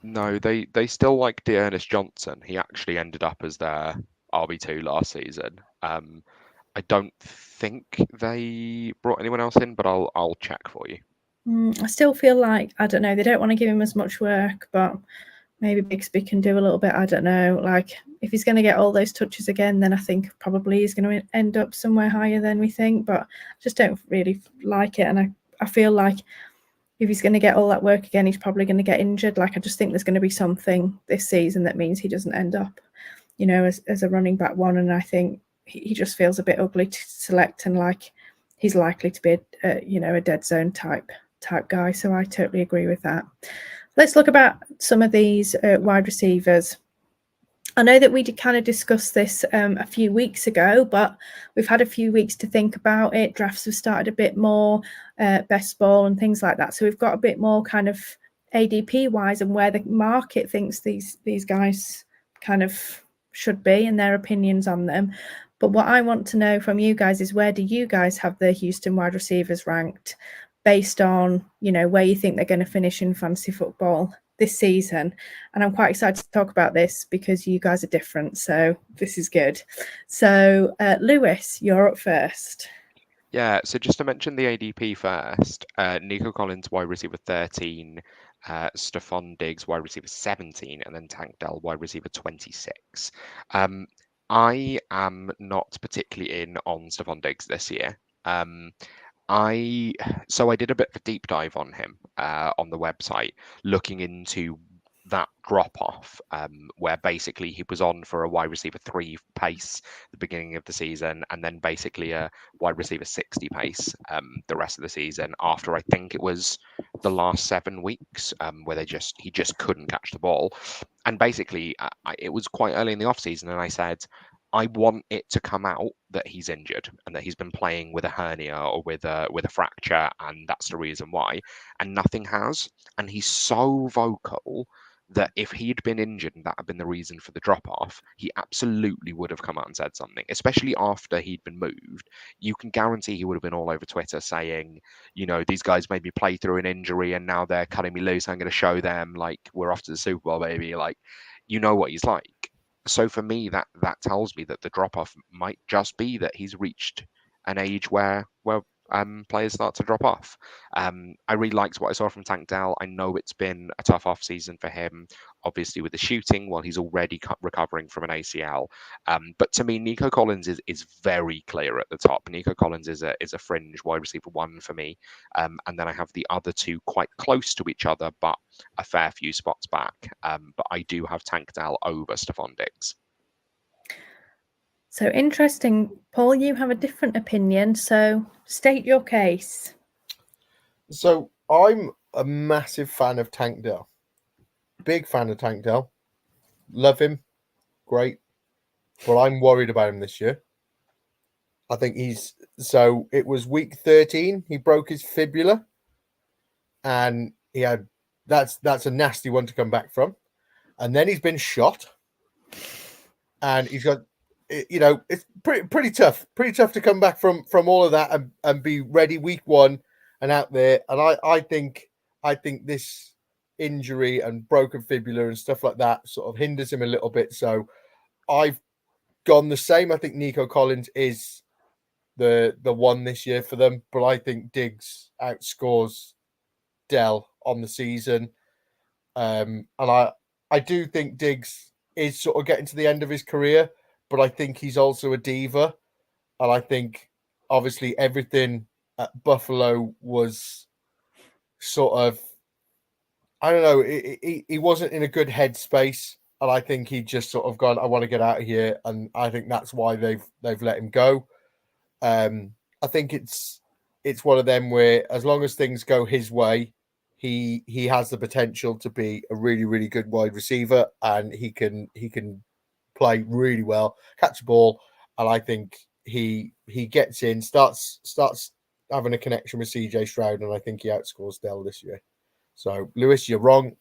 No, they still like Dearness Johnson. He actually ended up as their RB2 last season. I don't think they brought anyone else in, but I'll check for you. I still feel like, I don't know, they don't want to give him as much work, but maybe Bigsby can do a little bit. I don't know. Like, if he's going to get all those touches again, then I think probably he's going to end up somewhere higher than we think, but I just don't really like it. And I feel like if he's going to get all that work again, he's probably going to get injured. Like, I just think there's going to be something this season that means he doesn't end up, as a running back one. And I think he just feels a bit ugly to select, and like he's likely to be a dead zone type guy. So I totally agree with that. Let's look about some of these wide receivers. I know that we did kind of discuss this a few weeks ago, but we've had a few weeks to think about it. Drafts have started a bit more, best ball and things like that. So we've got a bit more kind of ADP wise and where the market thinks these guys kind of should be and their opinions on them. But what I want to know from you guys is, where do you guys have the Houston wide receivers ranked based on, where you think they're going to finish in fantasy football this season? And I'm quite excited to talk about this because you guys are different, so this is good. So Lewis, you're up first. Yeah, so just to mention the ADP first, Nico Collins, wide receiver 13, Stephon Diggs, wide receiver 17, and then Tank Dell, wide receiver 26. I am not particularly in on Stephon Diggs this year. I did a bit of a deep dive on him on the website, looking into that drop off, where basically he was on for a wide receiver 3 pace at the beginning of the season, and then basically a wide receiver 60 pace the rest of the season, after I think it was the last 7 weeks, where he just couldn't catch the ball. And basically it was quite early in the off season, and I said, I want it to come out that he's injured and that he's been playing with a hernia or with a fracture, and that's the reason why. And nothing has. And he's so vocal that if he'd been injured and that had been the reason for the drop off, he absolutely would have come out and said something, especially after he'd been moved. You can guarantee he would have been all over Twitter saying, these guys made me play through an injury and now they're cutting me loose. I'm going to show them, like, we're off to the Super Bowl, baby. Like, what he's like. So for me, that tells me that the drop off might just be that he's reached an age where players start to drop off. I really liked what I saw from Tank Dell. I know it's been a tough off season for him, obviously with the shooting, while he's already recovering from an ACL. But to me, Nico Collins is very clear at the top. Nico Collins is a fringe wide receiver 1 for me, and then I have the other 2 quite close to each other, but a fair few spots back. But I do have Tank Dell over Stephon Diggs. So interesting. Paul, you have a different opinion, so state your case. So I'm a massive fan of Tank Dell. Big fan of Tank Dell. Love him. Great. But I'm worried about him this year. I think it was week 13. He broke his fibula. And that's a nasty one to come back from. and then he's been shot, and he's got, it's pretty tough to come back from all of that and be ready week one and out there. And I think this injury and broken fibula and stuff like that sort of hinders him a little bit. So I've gone the same. I think Nico Collins is the one this year for them, but I think Diggs outscores Dell on the season. And I do think Diggs is sort of getting to the end of his career, but I think he's also a diva. And I think obviously everything at Buffalo was sort of, I don't know, he wasn't in a good headspace. And I think he just sort of gone, I want to get out of here. And I think that's why they've let him go. I think it's one of them where as long as things go his way, he has the potential to be a really, really good wide receiver, and he can play really well, catch the ball, and I think he gets in, starts having a connection with CJ Stroud, and I think he outscores Dell this year. So Lewis, you're wrong.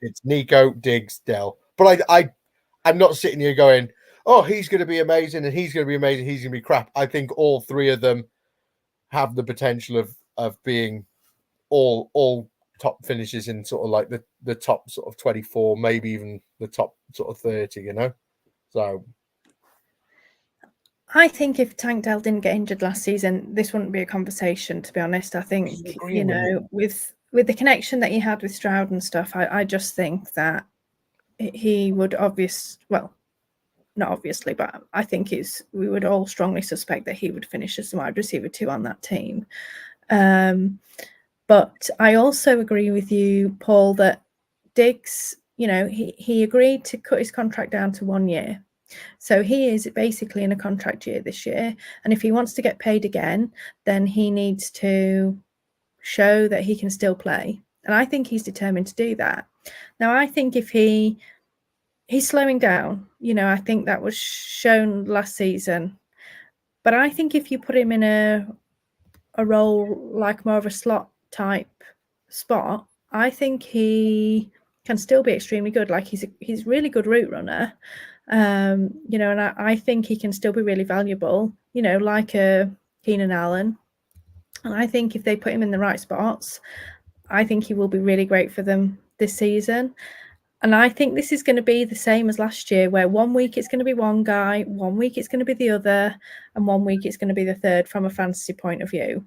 It's Nico, Diggs, Dell. But I'm not sitting here going, oh, he's going to be amazing and he's going to be amazing, he's going to be crap. I think all three of them have the potential of being all top finishes in sort of like the top sort of 24, maybe even the top sort of 30, So I think if Tank Dell didn't get injured last season, this wouldn't be a conversation, to be honest. I think, with the connection that he had with Stroud and stuff, I just think that he would not obviously, but I think we would all strongly suspect that he would finish as the wide receiver 2 on that team. But I also agree with you, Paul, that Diggs, he agreed to cut his contract down to 1 year. So he is basically in a contract year this year. And if he wants to get paid again, then he needs to show that he can still play. And I think he's determined to do that. Now, I think if he's slowing down, I think that was shown last season. But I think if you put him in a role like more of a slot type spot, I think he can still be extremely good. Like he's really good route runner, and I think he can still be really valuable, like a Keenan Allen. And I think if they put him in the right spots, I think he will be really great for them this season. And I think this is going to be the same as last year, where 1 week it's going to be one guy, 1 week it's going to be the other, and 1 week it's going to be the third from a fantasy point of view.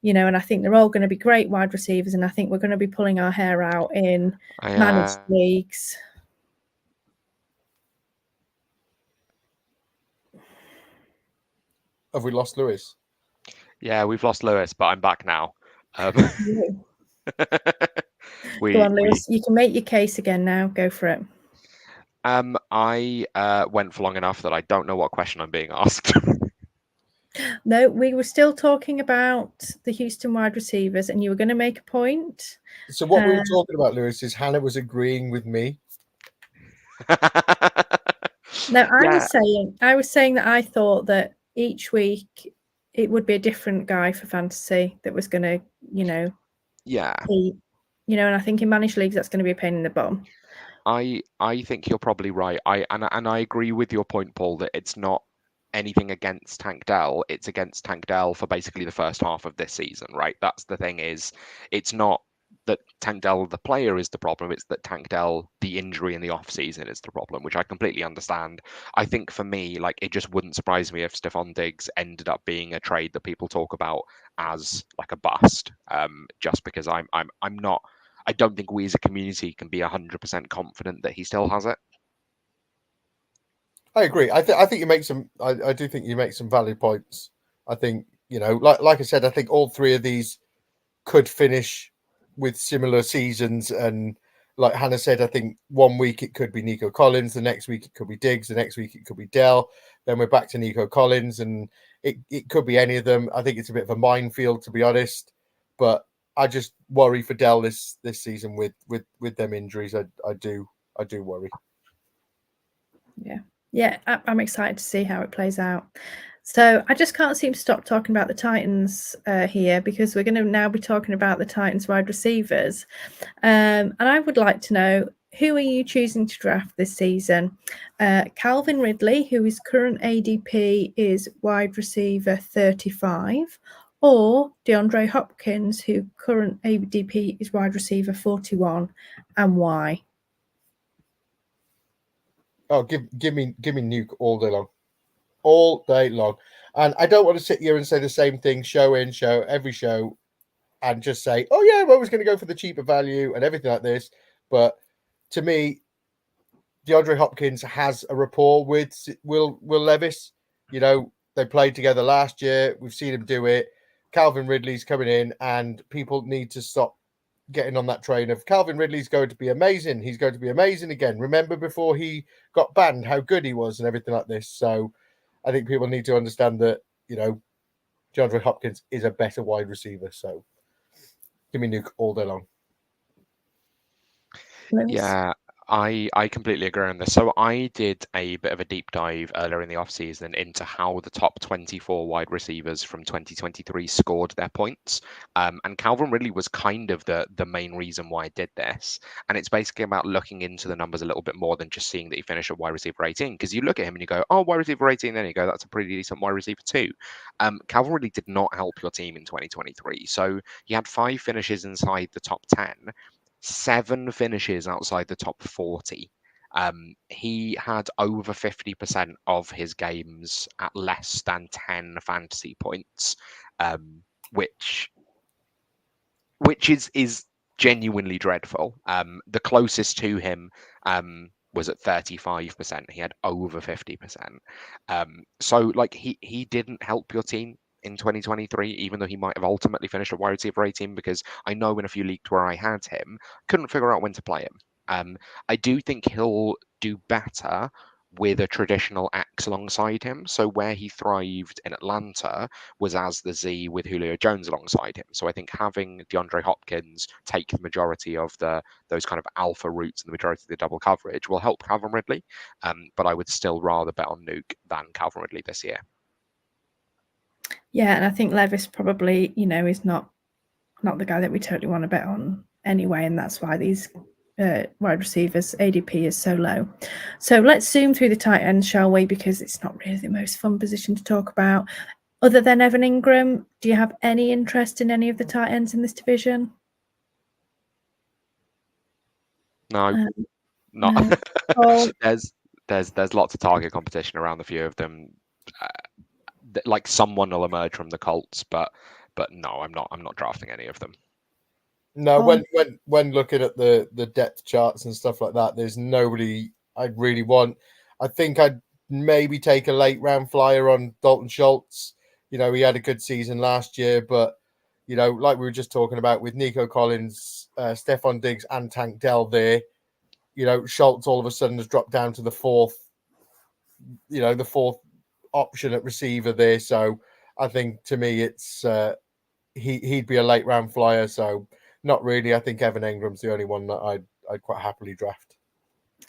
And I think they're all going to be great wide receivers, and I think we're going to be pulling our hair out in managed leagues. Have we lost Lewis? Yeah, we've lost Lewis, but I'm back now. Go on, Lewis. You can make your case again now. Go for it. I went for long enough that I don't know what question I'm being asked. No, we were still talking about the Houston wide receivers, and you were going to make a point. So what we were talking about, Lewis, is Hannah was agreeing with me. No, I was saying that I thought that each week it would be a different guy for fantasy that was going to, yeah. And I think in managed leagues that's going to be a pain in the bum. I think you're probably right. And I agree with your point, Paul, that it's not anything against Tank Dell. It's against Tank Dell for basically the first half of this season, right? That's the thing, is it's not that Tank Dell the player is the problem, it's that Tank Dell, the injury in the off season, is the problem, which I completely understand. I think for me, like, it just wouldn't surprise me if Stephon Diggs ended up being a trade that people talk about as like a bust, just because I don't think we as a community can be 100% confident that he still has it. I agree. I think you make some. I do think you make some valid points. I think like I said, I think all three of these could finish with similar seasons. And like Hannah said, I think 1 week it could be Nico Collins, the next week it could be Diggs, the next week it could be Dell. Then we're back to Nico Collins, and it could be any of them. I think it's a bit of a minefield, to be honest. But I just worry for Dell this season with them injuries. I do worry. Yeah, I'm excited to see how it plays out. So I just can't seem to stop talking about the Titans here, because we're going to now be talking about the Titans wide receivers. And I would like to know, who are you choosing to draft this season? Calvin Ridley, who his current ADP is wide receiver 35, or DeAndre Hopkins, who current ADP is wide receiver 41, and why? Oh, give me Nuke all day long. And I don't want to sit here and say the same thing every show, and just say, oh yeah, we're always going to go for the cheaper value and everything like this. But to me, DeAndre Hopkins has a rapport with Will Levis. You know, they played together last year. We've seen him do it. Calvin Ridley's coming in, and people need to stop getting on that train of Calvin Ridley's going to be amazing. He's going to be amazing again. Remember before he got banned, how good he was and everything like this. So I think people need to understand that, you know, DeAndre Hopkins is a better wide receiver. So give me Nuke all day long. Yeah, I completely agree on this. So I did a bit of a deep dive earlier in the offseason into how the top 24 wide receivers from 2023 scored their points. And Calvin Ridley was kind of the main reason why I did this. And it's basically about looking into the numbers a little bit more than just seeing that he finished at wide receiver 18. Because you look at him and you go, oh, wide receiver 18, then you go, that's a pretty decent wide receiver too. Calvin Ridley did not help your team in 2023. So he had 5 finishes inside the top 10. 7 finishes outside the top 40. He had over 50% of his games at less than 10 fantasy points, which is genuinely dreadful. The closest to him was at 35%. He had over 50%. So like he didn't help your team in 2023, even though he might have ultimately finished a wide receiver 18, because I know in a few leagues where I had him, couldn't figure out when to play him. I do think he'll do better with a traditional X alongside him. So where he thrived in Atlanta was as the Z with Julio Jones alongside him. So I think having DeAndre Hopkins take the majority of those kind of alpha routes and the majority of the double coverage will help Calvin Ridley. But I would still rather bet on Nuke than Calvin Ridley this year. Yeah, and I think Levis probably, you know, is not the guy that we totally want to bet on anyway, and that's why these wide receivers ADP is so low. So let's zoom through the tight ends, shall we? Because it's not really the most fun position to talk about. Other than Evan Ingram, do you have any interest in any of the tight ends in this division? No, not. No. There's lots of target competition around the few of them. Like someone will emerge from the Colts, but no, I'm not drafting any of them. No, when looking at the depth charts and stuff like that, there's nobody I'd really want. I think I'd maybe take a late round flyer on Dalton Schultz. You know, he had a good season last year, but you know, like we were just talking about with Nico Collins, Stephon Diggs, and Tank Dell there, you know, Schultz all of a sudden has dropped down to the fourth option at receiver there. So I think to me it's he'd be a late round flyer. So not really. I think Evan Ingram's the only one that I'd quite happily draft.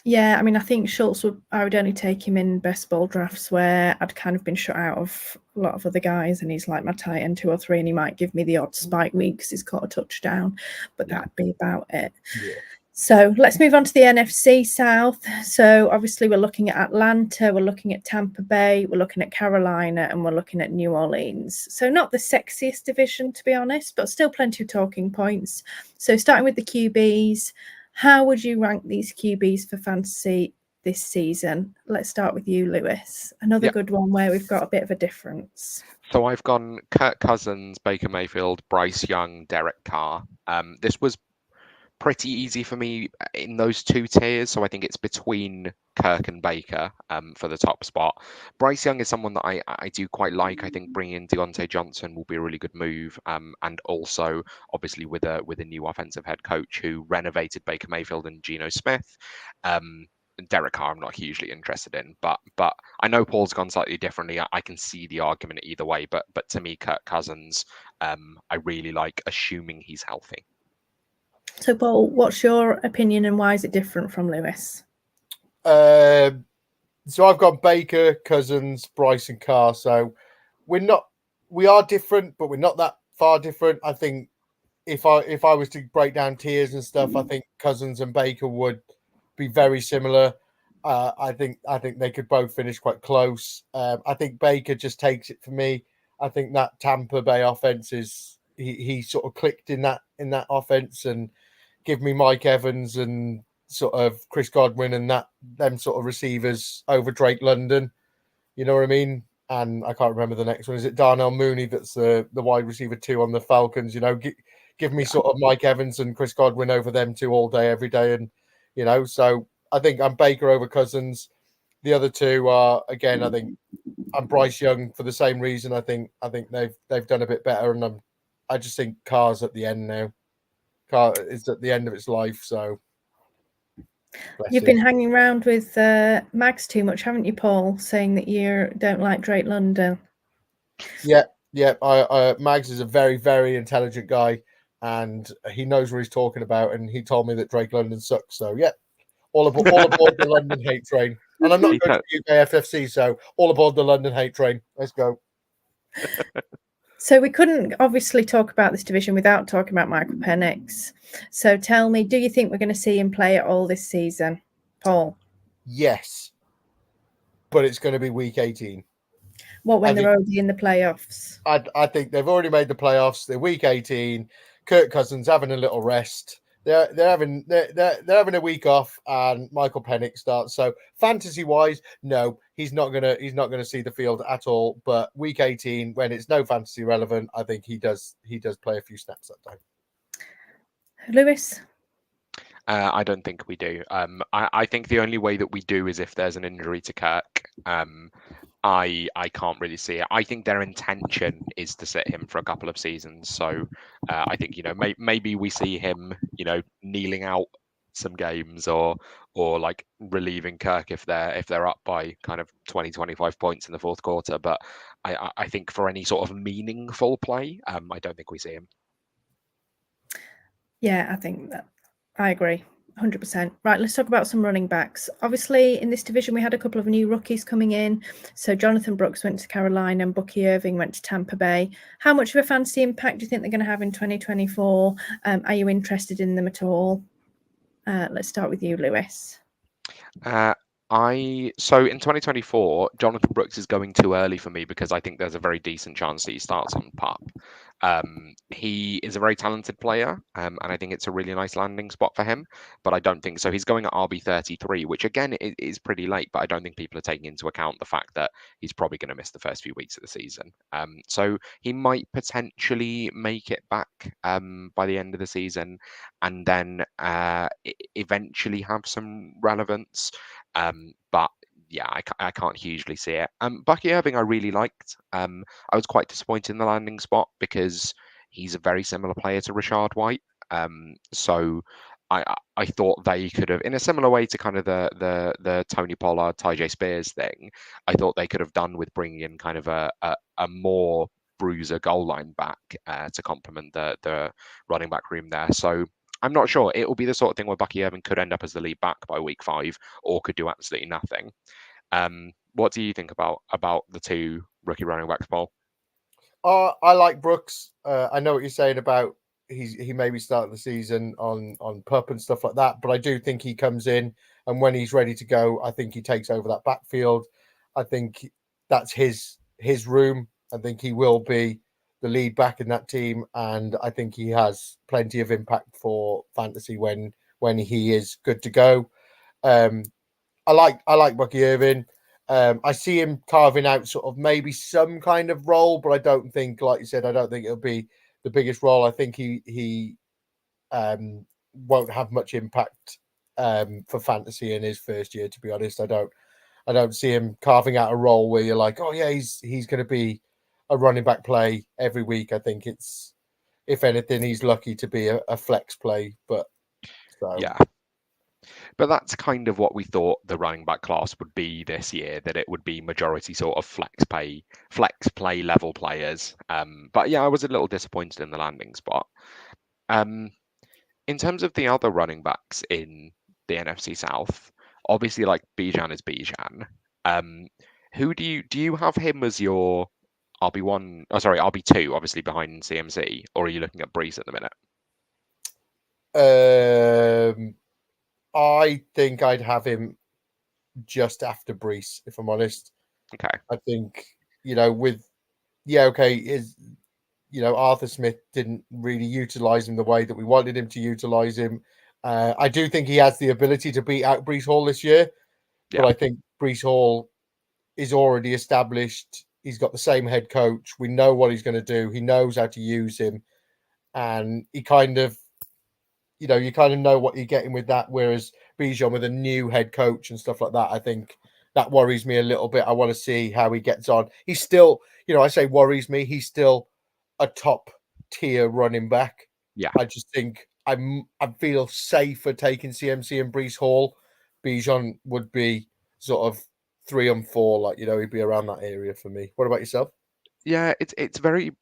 Yeah, I mean, I think Schultz I would only take him in best ball drafts where I'd kind of been shut out of a lot of other guys, and he's like my tight end 2 or 3, and he might give me the odd spike week because he's caught a touchdown, but that'd be about it. Yeah. So let's move on to the NFC South. So obviously we're looking at Atlanta, we're looking at Tampa Bay, we're looking at Carolina, and we're looking at New Orleans. So not the sexiest division, to be honest, but still plenty of talking points. So starting with the QBs, how would you rank these QBs for fantasy this season? Let's start with you, Lewis. Another good one where we've got a bit of a difference. So I've gone Kirk Cousins, Baker Mayfield, Bryce Young, Derek Carr. This was pretty easy for me in those 2 tiers. So I think it's between Kirk and Baker for the top spot. Bryce Young is someone that I do quite like. I think bringing in Deontay Johnson will be a really good move. And also, obviously, with a new offensive head coach who renovated Baker Mayfield and Geno Smith. Derek Carr, I'm not hugely interested in, but I know Paul's gone slightly differently. I can see the argument either way, but to me, Kirk Cousins, I really like, assuming he's healthy. So, Paul, what's your opinion and why is it different from Lewis? So I've got Baker, Cousins, Bryce, and Carr. So we are different, but we're not that far different. I think if I was to break down tiers and stuff, I think Cousins and Baker would be very similar. I think they could both finish quite close. I think Baker just takes it for me. I think that Tampa Bay offense is he sort of clicked in that offense, and give me Mike Evans and sort of Chris Godwin and them sort of receivers over Drake London. You know what I mean? And I can't remember the next one. Is it Darnell Mooney that's the wide receiver 2 on the Falcons? You know, give me sort of Mike Evans and Chris Godwin over them 2 all day, every day. And, you know, so I think I'm Baker over Cousins. The other 2 are, again, I think I'm Bryce Young for the same reason. I think they've done a bit better. And I just think Carr's at the end now. Carr is at the end of its life. So you've been hanging around with Mags too much, haven't you, Paul? Saying that you don't like Drake London. Yeah. Mags is a very, very intelligent guy, and he knows what he's talking about. And he told me that Drake London sucks. So yeah, all aboard the London hate train. And I'm not going to the UK FFC, so all aboard the London hate train. Let's go. So we couldn't obviously talk about this division without talking about Michael Penix. So tell me, do you think we're going to see him play at all this season, Paul? Yes, but it's going to be week 18. What, when they're already in the playoffs? I think they've already made the playoffs. They're week 18. Kirk Cousins having a little rest. They're having a week off, and Michael Penix starts. So fantasy wise, no, he's not gonna see the field at all. But week 18, when it's no fantasy relevant, I think he does play a few snaps that time. Lewis? I don't think we do. I think the only way that we do is if there's an injury to Kirk. I can't really see it. I think their intention is to sit him for a couple of seasons. So I think, you know, maybe we see him, you know, kneeling out some games or like relieving Kirk if they're up by kind of 20-25 points in the fourth quarter. But I think for any sort of meaningful play, I don't think we see him. Yeah, I think that I agree. 100%. Right, let's talk about some running backs. Obviously, in this division, we had a couple of new rookies coming in. So Jonathan Brooks went to Carolina and Bucky Irving went to Tampa Bay. How much of a fantasy impact do you think they're going to have in 2024? Are you interested in them at all? Let's start with you, Lewis. So in 2024, Jonathan Brooks is going too early for me because I think there's a very decent chance that he starts on PUP. He is a very talented player, and I think it's a really nice landing spot for him, but I don't think so. He's going at RB33, which again is pretty late, but I don't think people are taking into account the fact that he's probably going to miss the first few weeks of the season. So he might potentially make it back by the end of the season, and then eventually have some relevance. But yeah, I can't hugely see it. Bucky Irving, I really liked. I was quite disappointed in the landing spot because he's a very similar player to Rashad White. So I thought they could have, in a similar way to kind of the Tony Pollard, Tyjae Spears thing, I thought they could have done with bringing in kind of a more bruiser goal line back to complement the running back room there. So I'm not sure. It will be the sort of thing where Bucky Irving could end up as the lead back by week 5 or could do absolutely nothing. What do you think about the 2 rookie running backs, Paul? I like Brooks. I know what you're saying about he maybe started the season on PUP and stuff like that, but I do think he comes in, and when he's ready to go, I think he takes over that backfield. I think that's his room. I think he will be the lead back in that team, and I think he has plenty of impact for fantasy when he is good to go. I like Bucky Irving. I see him carving out sort of maybe some kind of role, but I don't think, like you said, I don't think it'll be the biggest role. I think he won't have much impact for fantasy in his first year. To be honest, I don't see him carving out a role where you're like, oh yeah, he's going to be a running back play every week. I think it's, if anything, he's lucky to be a flex play. But so. Yeah. But that's kind of what we thought the running back class would be this year, that it would be majority sort of flex play level players. But yeah, I was a little disappointed in the landing spot. In terms of the other running backs in the NFC South, obviously like Bijan is Bijan. Who do you have him as your RB1? Oh, sorry, RB2, obviously behind CMC, or are you looking at Brees at the minute? I think I'd have him just after Brees, if I'm honest. Okay. I think, Arthur Smith didn't really utilize him the way that we wanted him to utilize him. I do think he has the ability to beat out Brees Hall this year, but I think Brees Hall is already established. He's got the same head coach. We know what he's going to do. He knows how to use him, and he kind of, you kind of know what you're getting with that. Whereas Bijan with a new head coach and stuff like that, I think that worries me a little bit. I want to see how he gets on. He's still, I say worries me. He's still a top tier running back. Yeah. I just think I feel safer taking CMC and Brees Hall. Bijan would be sort of 3 and 4, he'd be around that area for me. What about yourself? Yeah, it's very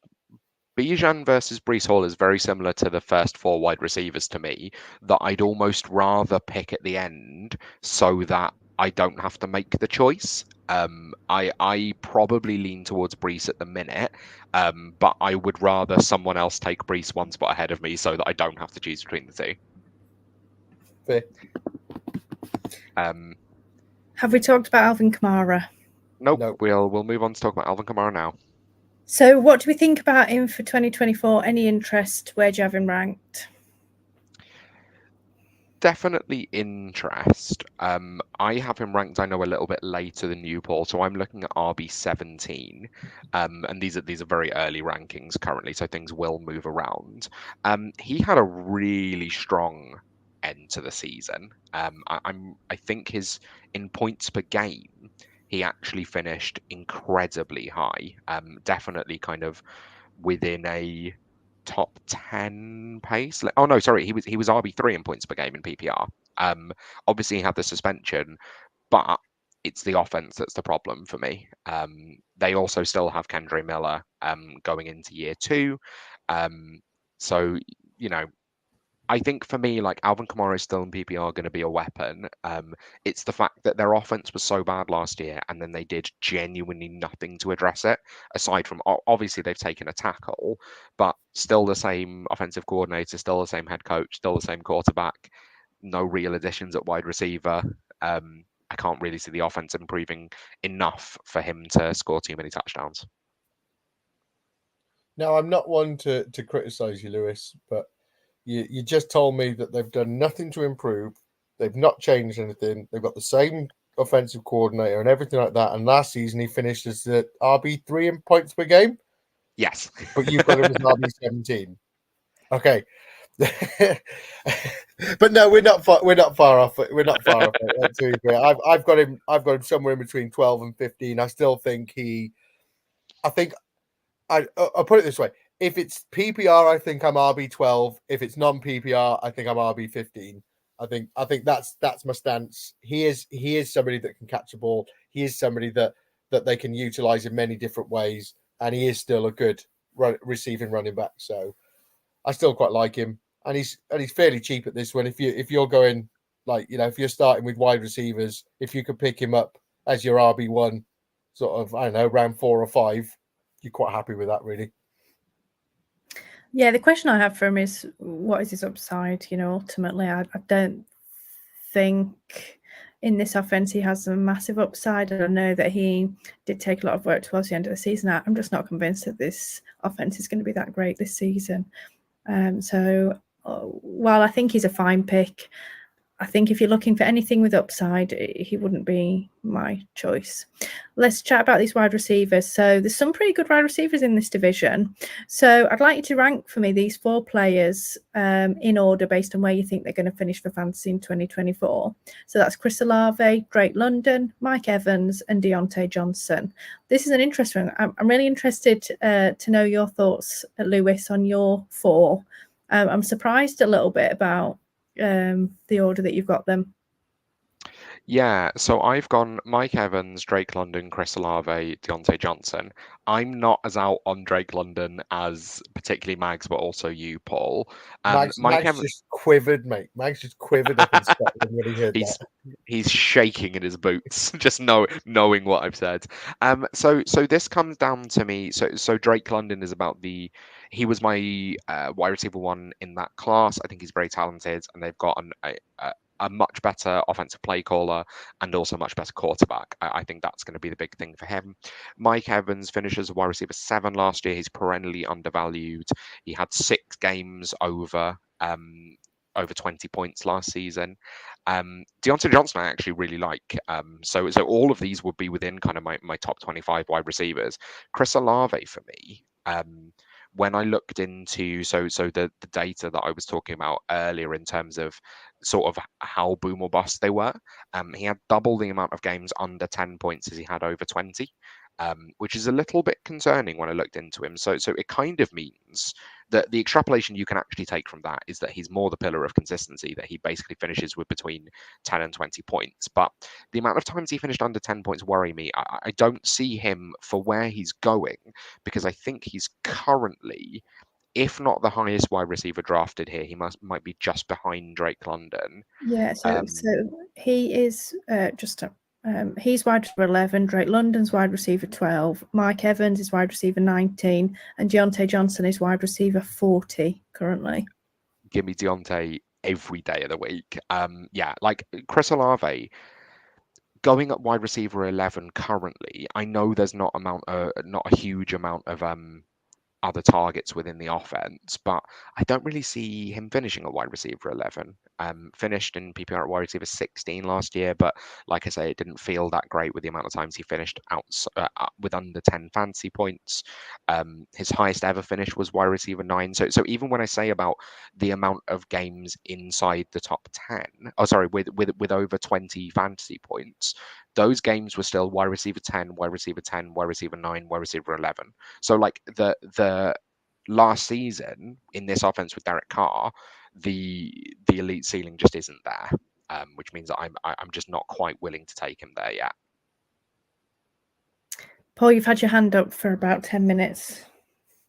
Bijan versus Brees Hall is very similar to the first 4 wide receivers to me, that I'd almost rather pick at the end so that I don't have to make the choice. I probably lean towards Brees at the minute, but I would rather someone else take Brees one spot ahead of me so that I don't have to choose between the two. Fair. Have we talked about Alvin Kamara? Nope. We'll move on to talk about Alvin Kamara now. So what do we think about him for 2024? Any interest? Where do you have him ranked? Definitely interest. I have him ranked, I know, a little bit later than you, Paul. So I'm looking at RB17. And these are very early rankings currently, so things will move around. He had a really strong end to the season. I think in points per game, he actually finished incredibly high. Definitely kind of within a top 10 pace. Oh no, sorry, he was RB3 in points per game in PPR. Obviously he had the suspension, but it's the offense that's the problem for me. They also still have Kendre Miller going into year 2. So, I think for me, like, Alvin Kamara is still in PPR going to be a weapon. It's the fact that their offense was so bad last year, and then they did genuinely nothing to address it, aside from obviously they've taken a tackle, but still the same offensive coordinator, still the same head coach, still the same quarterback. No real additions at wide receiver. I can't really see the offense improving enough for him to score too many touchdowns. Now, I'm not one to criticize you, Lewis, but you just told me that they've done nothing to improve. They've not changed anything. They've got the same offensive coordinator and everything like that. And last season, he finished as the RB3 in points per game. Yes. But you've got him as RB17. Okay. But no, we're not far off. We're not far off it. I've got him somewhere in between 12 and 15. I still think I'll put it this way. If it's PPR, I think I'm RB12. If it's non-PPR, I think I'm RB15. I think that's my stance. He is somebody that can catch a ball. He is somebody that they can utilize in many different ways, and he is still a good receiving running back. So I still quite like him, and he's fairly cheap at this one. If you're going if you're starting with wide receivers, if you could pick him up as your RB1, sort of, I don't know, round 4 or 5, you're quite happy with that, really. Yeah, the question I have for him is, what is his upside? Ultimately, I don't think in this offense he has a massive upside. And I know that he did take a lot of work towards the end of the season. I'm just not convinced that this offense is going to be that great this season. So while I think he's a fine pick, I think if you're looking for anything with upside, he wouldn't be my choice. Let's chat about these wide receivers. So there's some pretty good wide receivers in this division. So I'd like you to rank for me these 4 players in order based on where you think they're going to finish for fantasy in 2024. So that's Chris Olave, Drake London, Mike Evans, and Deontay Johnson. This is an interesting one. I'm really interested to know your thoughts, Lewis, on your 4. I'm surprised a little bit about the order that you've got them. Yeah, so I've gone Mike Evans, Drake London, Chris Olave, Deontay Johnson. I'm not as out on Drake London as particularly Mags, but also you, Paul. Mags just quivered, mate. Mags just quivered up in Scotland when he heard that. He's shaking in his boots, just knowing what I've said. So this comes down to me. So Drake London is he was my wide receiver 1 in that class. I think he's very talented, and they've got a much better offensive play caller and also much better quarterback. I think that's going to be the big thing for him. Mike Evans finishes wide receiver 7 last year. He's perennially undervalued. He had 6 games over 20 points last season. Deontay Johnson I actually really like. So all of these would be within kind of my top 25 wide receivers. Chris Olave for me. When I looked into the data that I was talking about earlier in terms of sort of how boom or bust they were, he had double the amount of games under 10 points as he had over 20, which is a little bit concerning when I looked into him. So it kind of means that the extrapolation you can actually take from that is that he's more the pillar of consistency, that he basically finishes with between 10 and 20 points. But the amount of times he finished under 10 points worry me. I don't see him for where he's going, because I think he's currently, if not the highest wide receiver drafted here, he might be just behind Drake London. Yeah, so he is he's wide receiver 11, Drake London's wide receiver 12, Mike Evans is wide receiver 19, and Deontay Johnson is wide receiver 40 currently. Give me Deontay every day of the week. Yeah, like Chris Olave going at wide receiver 11 currently. I know there's not a huge amount of other targets within the offense, but I don't really see him finishing at wide receiver 11. Finished in PPR at wide receiver 16 last year, but like I say, it didn't feel that great with the amount of times he finished out with under 10 fantasy points. His highest ever finish was wide receiver 9. So even when I say about the amount of games inside the top 10, with over 20 fantasy points, those games were still wide receiver 10, wide receiver 10, wide receiver 9, wide receiver 11. So like the last season in this offense with Derek Carr, the elite ceiling just isn't there, which means that I'm just not quite willing to take him there yet. Paul, you've had your hand up for about 10 minutes.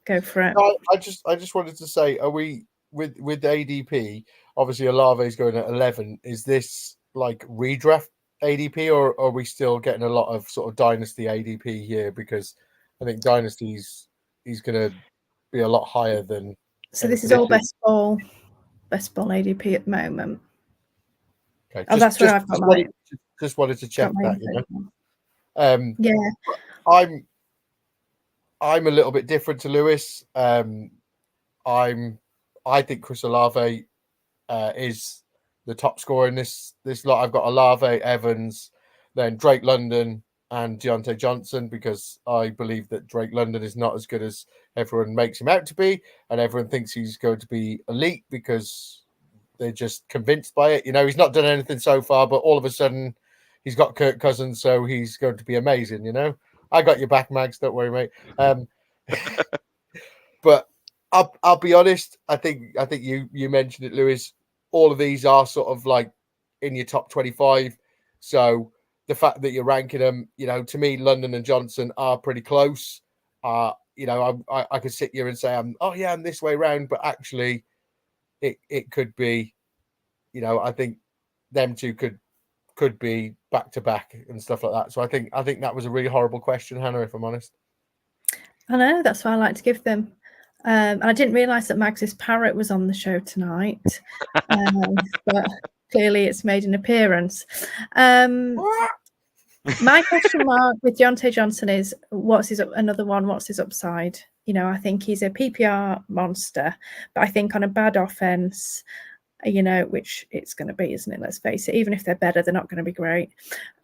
Go for it. I just wanted to say, are we with ADP? Obviously, Olave is going at 11. Is this like redraft ADP, or are we still getting a lot of sort of dynasty ADP here? Because I think dynasties he's going to be a lot higher than. So this is all best ball ADP at the moment. Okay, that's where I've got my. Just wanted to check that. Yeah. I'm a little bit different to Lewis. I think Chris Olave is the top scorer in this lot. I've got Olave, Evans, then Drake London and Deontay Johnson, because I believe that Drake London is not as good as everyone makes him out to be, and everyone thinks he's going to be elite because they're just convinced by it. You know, he's not done anything so far, but all of a sudden he's got Kirk Cousins, so he's going to be amazing. You know, I got your back, Mags. Don't worry, mate. But I'll be honest. I think you mentioned it, Lewis. All of these are sort of like in your top 25. So the fact that you're ranking them, you know, to me, London and Johnson are pretty close. You know, I could sit here and say, I'm this way round, but actually it could be, you know, I think them two could be back to back and stuff like that. So I think that was a really horrible question, Hannah, if I'm honest. I know, that's why I like to give them. I didn't realise that Mags's parrot was on the show tonight, but clearly it's made an appearance. My question mark with Deontay Johnson is, what's his upside? You know, I think he's a PPR monster, but I think on a bad offense, you know, which it's going to be, isn't it? Let's face it. Even if they're better, they're not going to be great.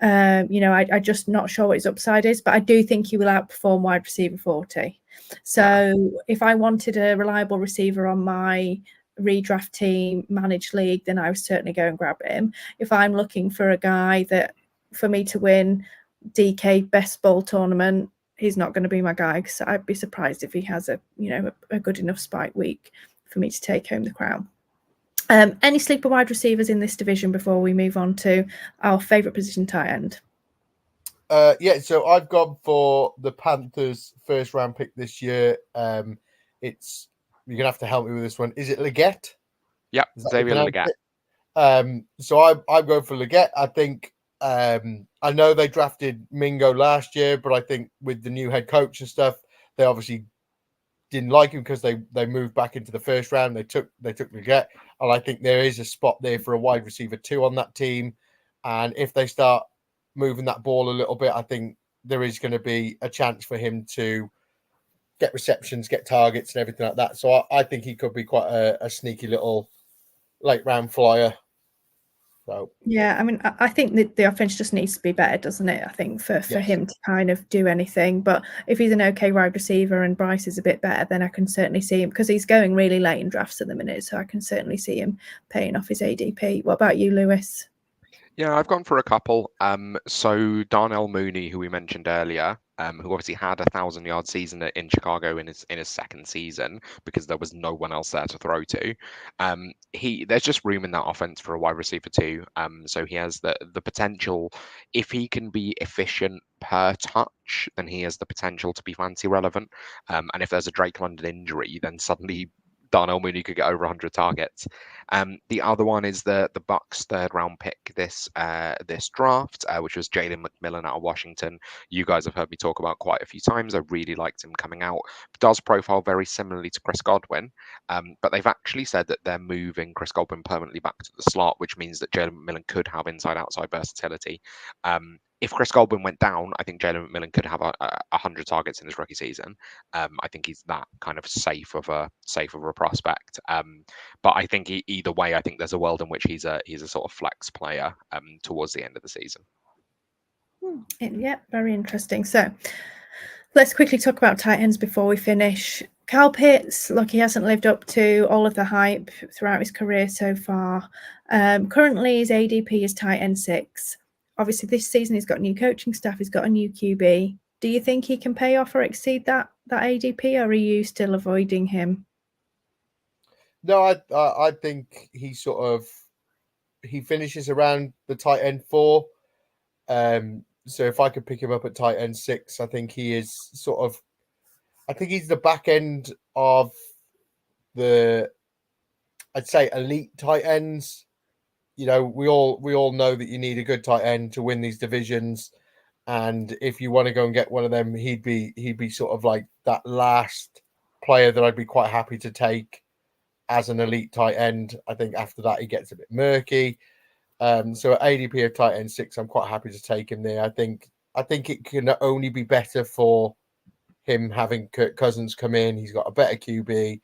You know, I'm just not sure what his upside is, but I do think he will outperform wide receiver 40. So if I wanted a reliable receiver on my redraft team, managed league, then I would certainly go and grab him. If I'm looking for a guy that for me to win DK best ball tournament, he's not going to be my guy, because I'd be surprised if he has a good enough spike week for me to take home the crown. Any sleeper wide receivers in this division before we move on to our favourite position, tight end? So I've gone for the Panthers' first round pick this year. It's, you're gonna have to help me with this one. Is it Leggett? Yeah, Xavier Leggett. So I'm going for Leggett. I think I know they drafted Mingo last year, but I think with the new head coach and stuff, they obviously didn't like him because they moved back into the first round. They took Leggett, and I think there is a spot there for a wide receiver 2 on that team. And if they start moving that ball a little bit, I think there is going to be a chance for him to get receptions, get targets, and everything like that. So I think he could be quite a sneaky little late round flyer. So yeah, I mean, I think that the offense just needs to be better, doesn't it? I think for him to kind of do anything. But if he's an okay wide receiver and Bryce is a bit better, then I can certainly see him, because he's going really late in drafts at the minute. So I can certainly see him paying off his ADP. What about you, Lewis? Yeah, I've gone for a couple. So Darnell Mooney, who we mentioned earlier, who obviously had 1,000-yard season in Chicago in his second season because there was no one else there to throw to. There's just room in that offense for a wide receiver 2. So he has the potential. If he can be efficient per touch, then he has the potential to be fantasy relevant. And if there's a Drake London injury, then suddenly Darnell Mooney could get over 100 targets. The other one is the Bucks' third-round pick this draft, which was Jalen McMillan out of Washington. You guys have heard me talk about quite a few times. I really liked him coming out. Does profile very similarly to Chris Godwin, but they've actually said that they're moving Chris Godwin permanently back to the slot, which means that Jalen McMillan could have inside-outside versatility. If Chris Godwin went down, I think Jalen McMillan could have 100 targets in his rookie season. I think he's that kind of safe of a prospect. But I think either way, I think there's a world in which he's a sort of flex player towards the end of the season. Yeah, very interesting. So let's quickly talk about tight ends before we finish. Kyle Pitts, look, he hasn't lived up to all of the hype throughout his career so far. Currently, his ADP is tight end 6. Obviously, this season he's got new coaching staff. He's got a new QB. Do you think he can pay off or exceed that ADP, or are you still avoiding him? No, I think he finishes around the tight end 4. So if I could pick him up at tight end 6, I think he is I think he's the back end of I'd say elite tight ends. You know, we all know that you need a good tight end to win these divisions, and if you want to go and get one of them, he'd be sort of like that last player that I'd be quite happy to take as an elite tight end. I think after that he gets a bit murky. So at ADP of tight end 6, I'm quite happy to take him there. I think it can only be better for him having Kirk Cousins come in. He's got a better QB.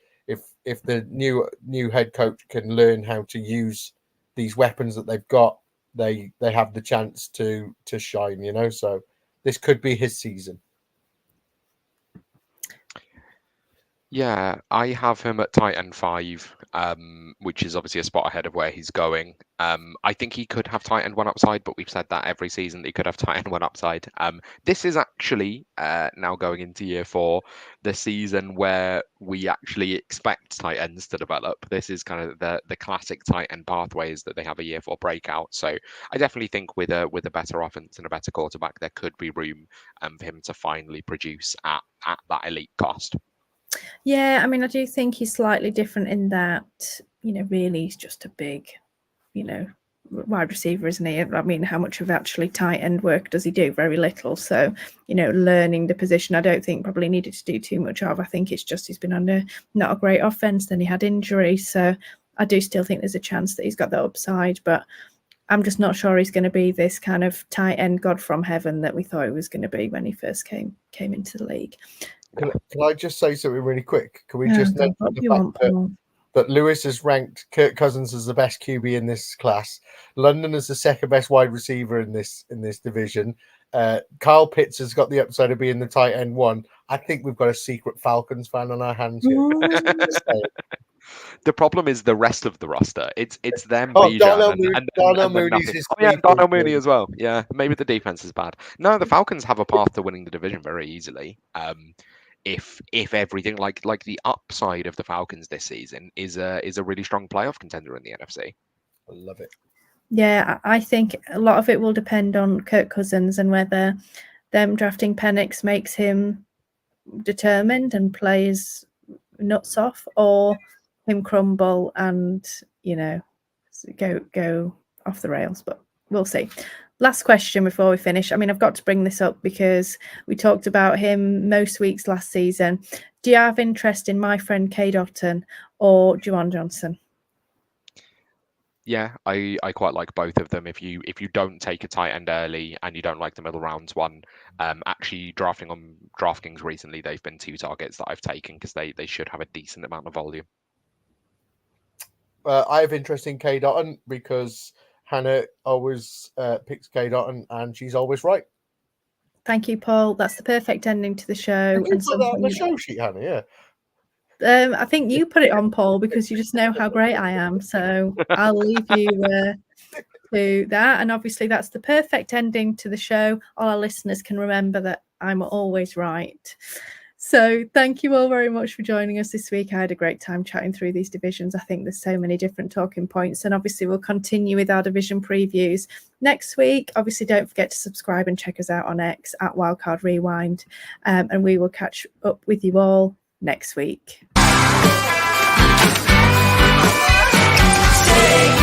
If the new head coach can learn how to use these weapons that they've got, they have the chance to shine, you know. So this could be his season. Yeah, I have him at tight end 5, which is obviously a spot ahead of where he's going. I think he could have tight end 1 upside, but we've said that every season that he could have tight end 1 upside. This is actually now going into year 4, the season where we actually expect tight ends to develop. This is kind of the classic tight end pathways that they have a year 4 breakout. So I definitely think with a better offense and a better quarterback, there could be room for him to finally produce at that elite cost. Yeah, I mean, I do think he's slightly different in that, you know, really he's just a big, you know, wide receiver, isn't he? I mean, how much of actually tight end work does he do? Very little. So, you know, learning the position, I don't think probably needed to do too much of. I think it's just he's been under not a great offense, then he had injuries. So I do still think there's a chance that he's got that upside, but I'm just not sure he's going to be this kind of tight end god from heaven that we thought he was going to be when he first came into the league. Can I just say something really quick? Can we just mention the fact that Lewis has ranked Kirk Cousins as the best QB in this class, London as the second best wide receiver in this division. Kyle Pitts has got the upside of being the tight end 1. I think we've got a secret Falcons fan on our hands here. The problem is the rest of the roster. It's them. Darnell Mooney's Darnell Mooney as well. Yeah, maybe the defense is bad. No, the Falcons have a path to winning the division very easily. If everything like the upside of the Falcons this season is a really strong playoff contender in the NFC. I love it. Yeah, I think a lot of it will depend on Kirk Cousins and whether them drafting Penix makes him determined and plays nuts off, or him crumble and, you know, go off the rails. But we'll see. Last question before we finish. I mean, I've got to bring this up because we talked about him most weeks last season. do you have interest in my friend Kay Dotton or Juwan Johnson? Yeah, I quite like both of them. If you don't take a tight end early and you don't like the middle rounds one, actually drafting on DraftKings recently, they've been 2 targets that I've taken because they should have a decent amount of volume. I have interest in Kay Dotton because Hannah always picks Kay Dotton and she's always right. Thank you, Paul. That's the perfect ending to the show. Did you put that on the show sheet, Hannah? Yeah. I think you put it on, Paul, because you just know how great I am. So I'll leave you to that. And obviously, that's the perfect ending to the show. All our listeners can remember that I'm always right. So thank you all very much for joining us this week. I had a great time chatting through these divisions. I think there's so many different talking points. And obviously, we'll continue with our division previews next week. Obviously, don't forget to subscribe and check us out on X at Wildcard Rewind. And we will catch up with you all next week. Take